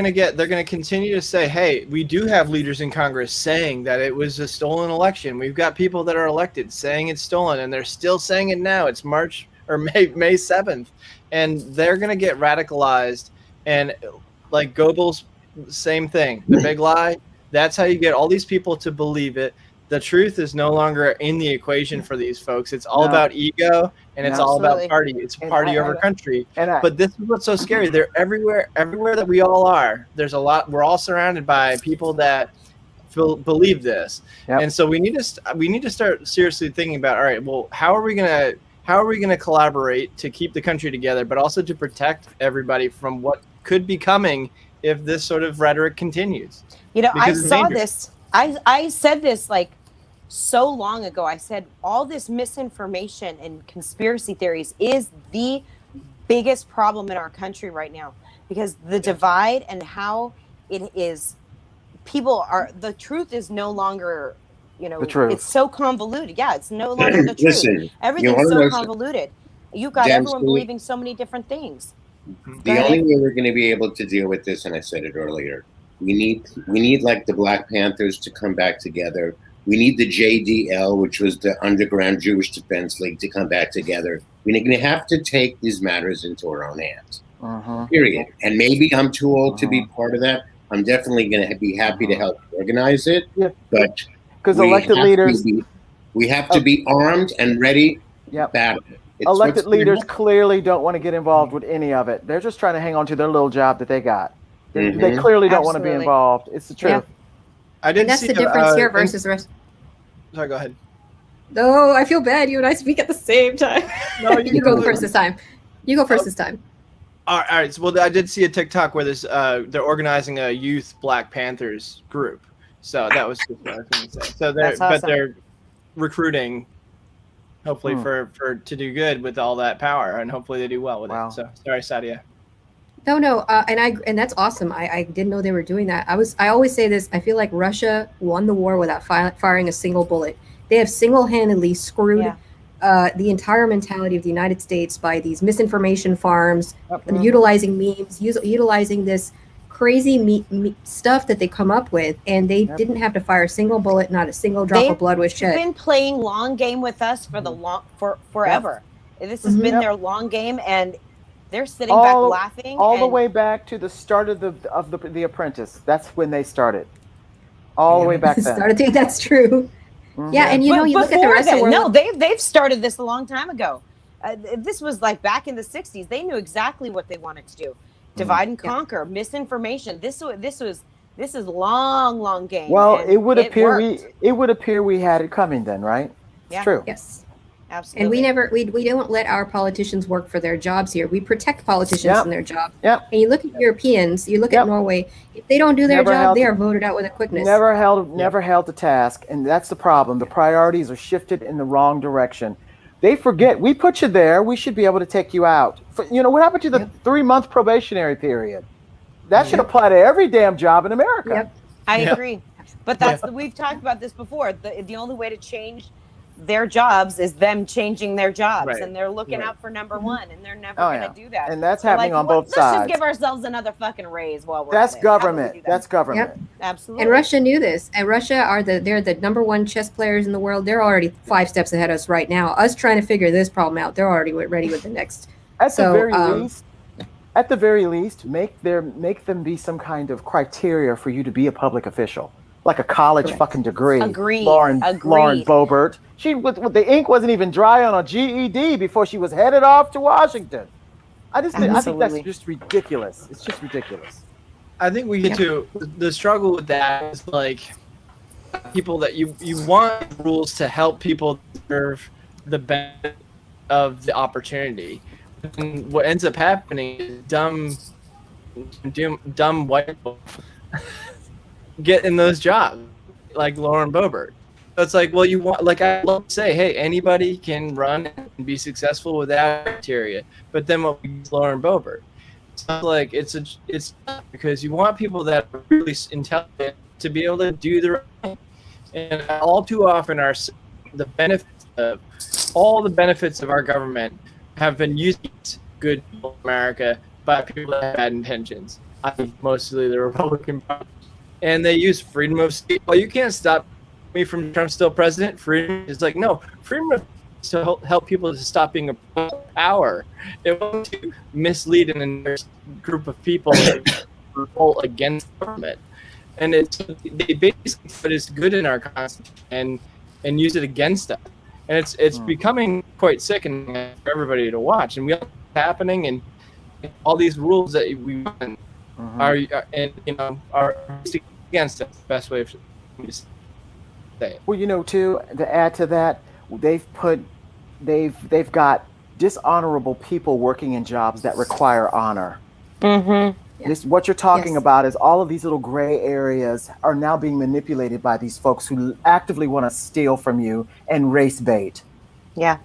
going to continue to say, hey, we do have leaders in Congress saying that it was a stolen election. We've got people that are elected saying it's stolen, and they're still saying it now. It's May 7th, and they're going to get radicalized. And like Goebbels, same thing. The big lie. That's how you get all these people to believe it. The truth is no longer in the equation for these folks. It's all about ego, and it's all about party. It's party over country. But this is what's so scary. They're everywhere that we all are. There's a lot. We're all surrounded by people that believe this, and so we need to start seriously thinking about. All right, well, how are we gonna collaborate to keep the country together, but also to protect everybody from what could be coming if this sort of rhetoric continues? I saw this. I said this like so long ago. I said all this misinformation and conspiracy theories is the biggest problem in our country right now, because the divide and how it is, the truth is no longer, the truth. It's so convoluted. Yeah, it's no longer the truth. Listen, everything's so convoluted. You've got everyone believing so many different things. The only way we're going to be able to deal with this, and I said it earlier, we need like the Black Panthers to come back together. We need the JDL, which was the Underground Jewish Defense League, to come back together. We're going to have to take these matters into our own hands. Period. And maybe I'm too old to be part of that. I'm definitely going to be happy to help organize it. Yeah. But because elected leaders, we have to be armed and ready to battle it. Elected leaders clearly don't want to get involved with any of it. They're just trying to hang on to their little job that they got. They clearly don't want to be involved. It's the truth. Yeah. I didn't That's see the difference here versus the rest. Sorry, go ahead. No, I feel bad. You and I speak at the same time. No, you go first this time. You go first this time. All right. So, well, I did see a TikTok where they're organizing a youth Black Panthers group. So that was just what I was going to say. So they're recruiting, hopefully for to do good with all that power, and hopefully they do well with it. So sorry, Sadia. No, and that's awesome. I didn't know they were doing that. I always say this. I feel like Russia won the war without firing a single bullet. They have single-handedly screwed the entire mentality of the United States by these misinformation farms, utilizing memes, utilizing this crazy stuff that they come up with, and they didn't have to fire a single bullet, not a single drop of blood was shed. They've been playing long game with us for forever. This has been their long game, and they're sitting back laughing all the way back to the start of the Apprentice. That's when they started. All the way back then. That's true. Yeah, and you look at the rest of the world. No, they've started this a long time ago. This was like back in the 60s. They knew exactly what they wanted to do. Divide and conquer, misinformation. This is long game. Well, it would appear we had it coming then, right? It's true. Yes. Absolutely. And we don't let our politicians work for their jobs here. We protect politicians in their job. Yep. And you look at Europeans, you look at Norway, if they don't do their job, they are voted out with a quickness. Never held to task, and that's the problem. The priorities are shifted in the wrong direction. They forget we put you there. We should be able to take you out. What happened to the 3-month probationary period? That should apply to every damn job in America. Yep. I agree. But we've talked about this before. The only way to change their jobs is them changing their jobs, and they're looking out for number one, and they're never going to do that. And that's happening on both sides. Let's just give ourselves another fucking raise while we're That's government. That's government. Yep. Absolutely. And Russia knew this. And Russia they're the number one chess players in the world. They're already 5 steps ahead of us right now. Us trying to figure this problem out, they're already ready with the next. At the very least, make them be some kind of criteria for you to be a public official. Like a college fucking degree. Agreed. Lauren Boebert. The ink wasn't even dry on a GED before she was headed off to Washington. I think that's just ridiculous. It's just ridiculous. I think we get to the struggle with that is like people that you want rules to help people serve the benefit of the opportunity. And what ends up happening is dumb white people get in those jobs, like Lauren Boebert. So it's like, well, you want, like, I love to say, hey, anybody can run and be successful without criteria. But then what we use Lauren Boebert. So like it's because you want people that are really intelligent to be able to do the right thing. And all too often all the benefits of our government have been used good people in America by people that have bad intentions. I think mostly the Republican Party. And they use freedom of speech. Well, you can't stop me from Trump's still president. Freedom is like, no, freedom of to help people to stop being a power. It wants to mislead a group of people that revolt against government. And they basically put it's good in our constitution and use it against us. And it's becoming quite sickening for everybody to watch. And we all know what's happening, and all these rules that we want are against us. The best way to say it. Well, too, to add to that, they've got dishonorable people working in jobs that require honor. Mm-hmm. What you're talking about is all of these little gray areas are now being manipulated by these folks who actively want to steal from you and race bait. Yeah,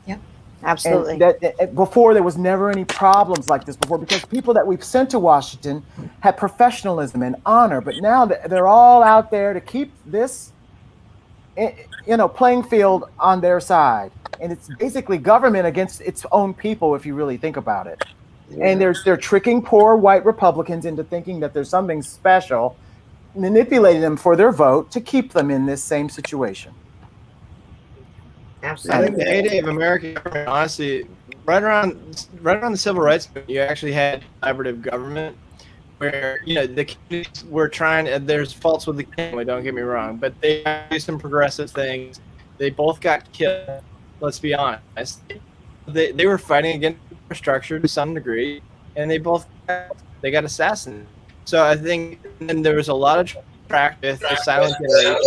absolutely. And before, there was never any problems like this before because people that we've sent to Washington had professionalism and honor, but now they're all out there to keep this, playing field on their side. And it's basically government against its own people, if you really think about it. Yeah. And they're tricking poor white Republicans into thinking that there's something special, manipulating them for their vote to keep them in this same situation. Absolutely. I think the heyday of American government, honestly, right around the civil rights movement, you actually had collaborative government where, the communities were trying, there's faults with the family, don't get me wrong, but they do some progressive things. They both got killed, let's be honest. They were fighting against infrastructure to some degree, and they both got assassinated. So I think then there was a lot of practice, the silent generation.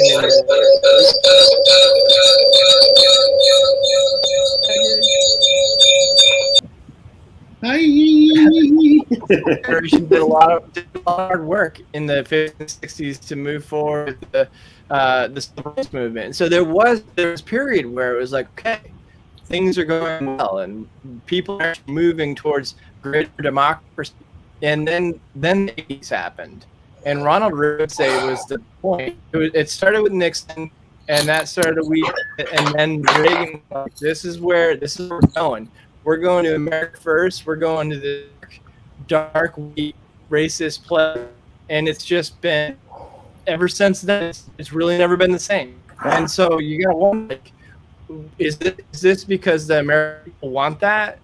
Generation did a lot of hard work in the 50s and 60s to move forward with the civil rights movement. And so there was a period where it was like, okay, things are going well, and people are moving towards greater democracy. And then the 80s happened, and Ronald Reagan would say was the point. It started with Nixon, and that started a week. And then Reagan, like, this is where we're going. We're going to America first. We're going to the dark, weak, racist place, and it's just been ever since then. It's really never been the same. And so you gotta wonder, like, is this because the American people want that?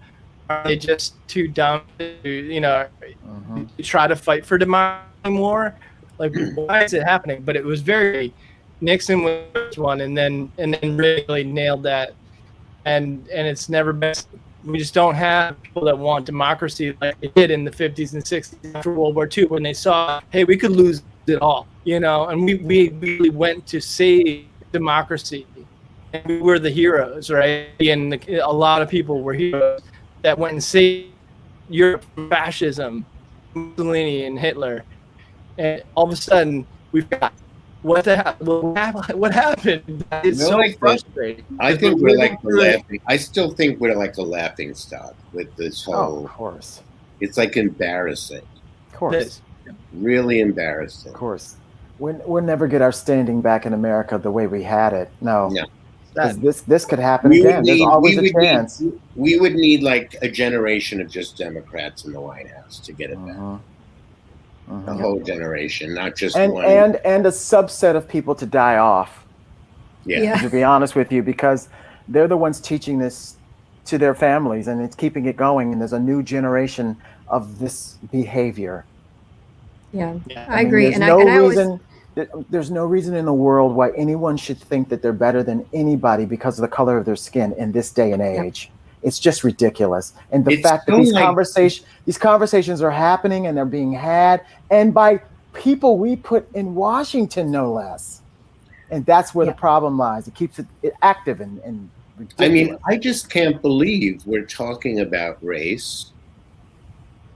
Are they just too dumb to, try to fight for democracy more? Like, why is it happening? But it was very Nixon was the first one, and then really nailed that. And it's never been. We just don't have people that want democracy like they did in the 50s and 60s after World War II, when they saw, hey, we could lose it all, and we really went to save democracy. And we were the heroes, right? And a lot of people were heroes that went and saved Europe from fascism, Mussolini and Hitler. And all of a sudden, we've got what happened? It's so frustrating. I think we're like the laughing. I still think we're like a laughing stock with this whole. Of course. It's like embarrassing. Of course. Really embarrassing. Of course. We'll never get our standing back in America the way we had it. No. This could happen again. There's always a chance. We would need like a generation of just Democrats in the White House to get it back. A whole generation, not just one. And a subset of people to die off. Yeah. To be honest with you, because they're the ones teaching this to their families, and it's keeping it going. And there's a new generation of this behavior. Yeah. I agree. There's no reason in the world why anyone should think that they're better than anybody because of the color of their skin in this day and age. Yeah. It's just ridiculous. And the fact that these conversations are happening and they're being had, and by people we put in Washington, no less. And that's where the problem lies. It keeps it active and ridiculous. I mean, I just can't believe we're talking about race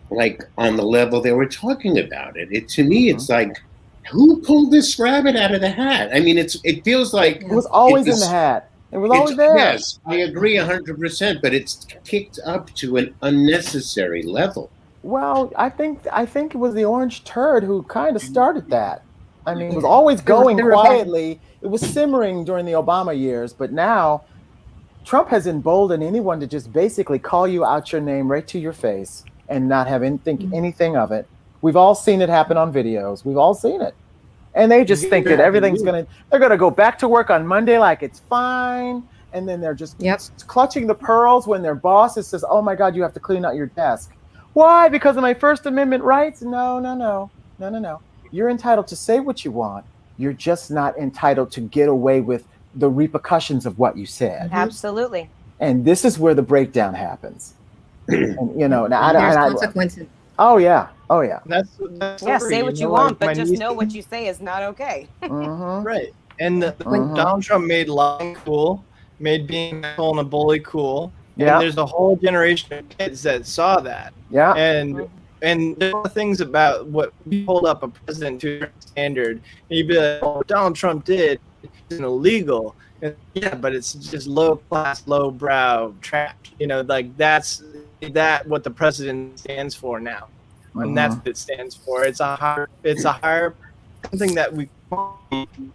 like on the level they were talking about it. To me, it's like, who pulled this rabbit out of the hat? I mean, it feels like it was always in the hat. It was always there. Yes, I agree 100%, but it's kicked up to an unnecessary level. Well, I think it was the orange turd who kind of started that. I mean, it was always going quietly. It was simmering during the Obama years, but now Trump has emboldened anyone to just basically call you out your name right to your face and not have anything of it. We've all seen it happen on videos. We've all seen it. And they just think that they're going to go back to work on Monday like it's fine. And then they're just clutching the pearls when their boss says, oh my God, you have to clean out your desk. Why? Because of my First Amendment rights? No. You're entitled to say what you want. You're just not entitled to get away with the repercussions of what you said. Absolutely. And this is where the breakdown happens. And, there's consequences. Oh yeah. That's say what you want, but just know what you say is not okay. Right. And when Donald Trump made lying cool, made being an asshole and a bully cool. Yeah. And there's a whole generation of kids that saw that. Yeah. And there are things about what we hold up a president to a standard, and you'd be like, oh, what Donald Trump did isn't illegal. And, yeah, but it's just low class, low brow trash. Like that's what the president stands for now. And that's what it stands for. It's a higher something that we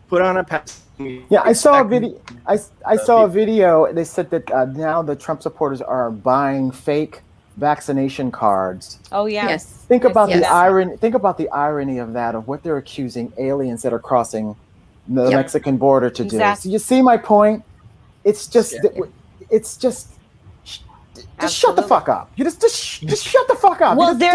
put on a pass. Yeah, I saw a video. I saw a video. They said that now the Trump supporters are buying fake vaccination cards. Oh yeah. Yes. Think about the irony. Think about the irony of that, of what they're accusing aliens that are crossing the Mexican border to do. So you see my point? It's just. Just shut the fuck up. You just shut the fuck up. Well, they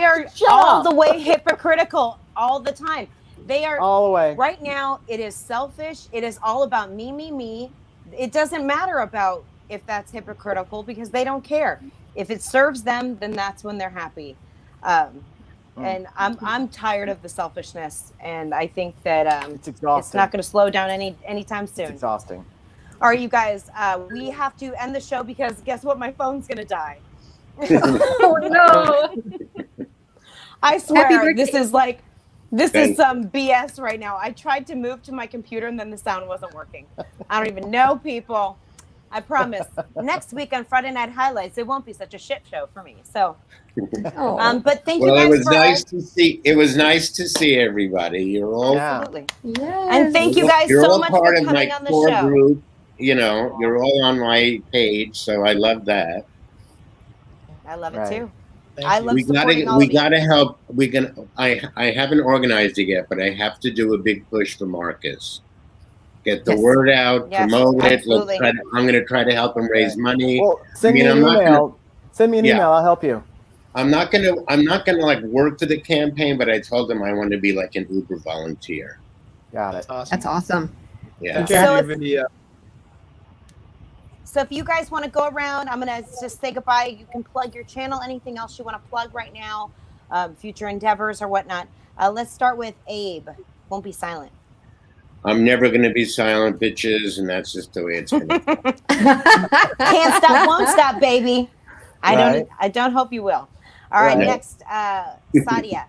are all the way hypocritical all the time. They are all the way. Right now, it is selfish. It is all about me. It doesn't matter about if that's hypocritical because they don't care. If it serves them, then that's when they're happy. And I'm tired of the selfishness, and I think that it's exhausting. It's not going to slow down anytime soon. It's exhausting. All right, you guys, we have to end the show because guess what? My phone's going to die. Oh, no. I swear, this is some BS right now. I tried to move to my computer and then the sound wasn't working. I don't even know, people. I promise. Next week on Friday Night Highlights, it won't be such a shit show for me. So, but thank you Well, guys it was for nice to see. It was nice to see everybody. You're all absolutely. Yes. And thank you guys you're so all much for part of coming my on the core show. group. You know, you're all on my page, so I love that. I love it Right. too. Thank I you. love supporting all We of you. gotta help. I haven't organized it yet, but I have to do a big push for Marcus. Get the Yes. word out, Yes, promote it. absolutely. I'm going to try to help him raise money. Well, send me an email. Send me an email. I'll help you. I'm not gonna like work for the campaign, but I told him I want to be like an Uber volunteer. Got it. That's awesome. Yeah. So if you guys want to go around, I'm going to just say goodbye. You can plug your channel, anything else you want to plug right now, future endeavors or whatnot. Let's start with Abe. Won't be silent. I'm never going to be silent, bitches, and that's just the way it's going to be. Can't stop, won't stop, baby. I don't hope you will. All right, next, Sadia.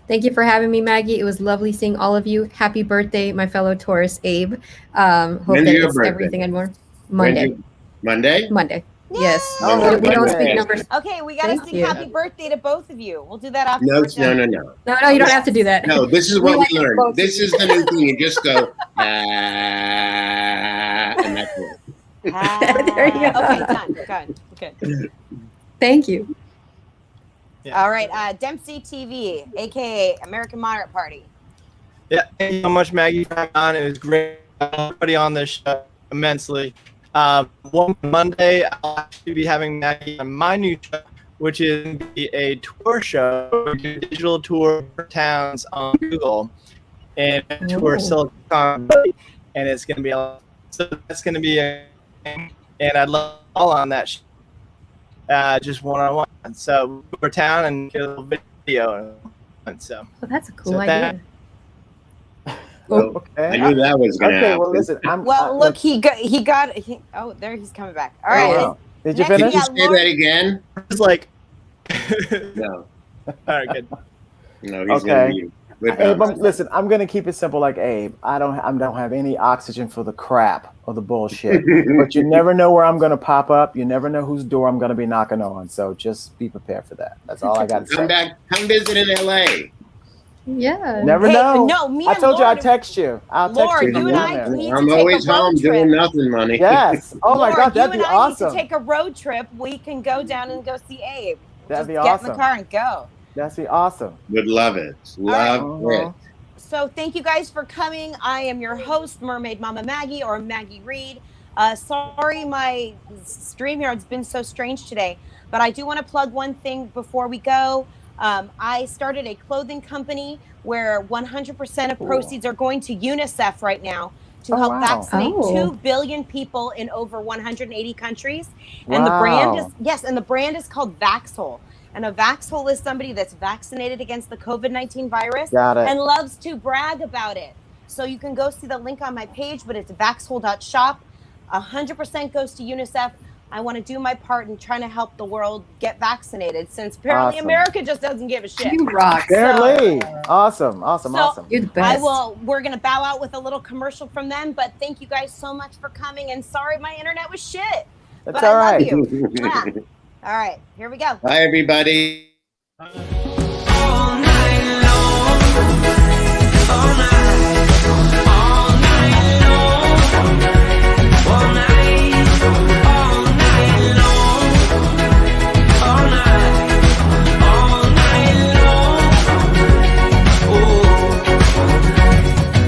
Thank you for having me, Maggie. It was lovely seeing all of you. Happy birthday, my fellow Taurus, Abe. Hope When's that your it's birthday? everything and more. Monday. Monday? Monday. Yes. Oh, we don't speak numbers. Okay, we got to sing happy birthday to both of you. We'll do that after. No, No, you don't have to do that. No, this is what we learned. both This is the new thing. You just go, and that's it. There you go. Okay, done. Good. Thank you. Yeah. All right, Dempsey TV, aka American Moderate Party. Yeah, thank you so much, Maggie, for coming on. It was great. Everybody on this show immensely. One Monday, I'll actually be having Maggie on my new show, which is going to be a tour show. We do a digital tour for towns on Google and tour Silicon Valley, and it's going to be so that's going to be and I'd love all on that show, just one-on-one. So for town and get a little video, and so. Well, that's a cool idea. Well, Okay. I knew that was going to happen. Well, listen. Look, he got. Oh, there he's coming back. All right. Wow. Did you Next finish? we Did got you say Lord- that again? It's like, No. all right, good. No, he's Okay. going to be with Abe, us. listen, I'm gonna keep it simple like Abe. I don't have any oxygen for the crap or the bullshit. But you never know where I'm gonna pop up. You never know whose door I'm gonna be knocking on. So just be prepared for that. That's all I got to Come say. back. Come visit in LA. Yeah. Never Hey, know. no, me I and told you Lord- I'd text you. I'll text Lord, you. you and when I'm I there. need to I'm take always a road home trip. doing nothing, money. Yes. Oh my Lord, God, that'd you be and I awesome. need to take a road trip. We can go down and go see Abe. That'd Just be get in awesome. the car and go. That'd be awesome. Would love it. Love it. So thank you guys for coming. I am your host, Mermaid Mama Maggie, or Maggie Reed. Sorry my StreamYard's been so strange today, but I do want to plug one thing before we go. I started a clothing company where 100% of proceeds are going to UNICEF right now to help vaccinate 2 billion people in over 180 countries. And the brand is called Vaxhole. And a Vaxhole is somebody that's vaccinated against the COVID-19 virus and loves to brag about it. So you can go see the link on my page, but it's vaxhole.shop. 100% goes to UNICEF. I want to do my part in trying to help the world get vaccinated, since apparently America just doesn't give a shit. You rock. Apparently. Awesome. You're the best. We're going to bow out with a little commercial from them, but thank you guys so much for coming, and sorry my internet was shit. That's but all I right. love you. All right, here we go. Bye, everybody.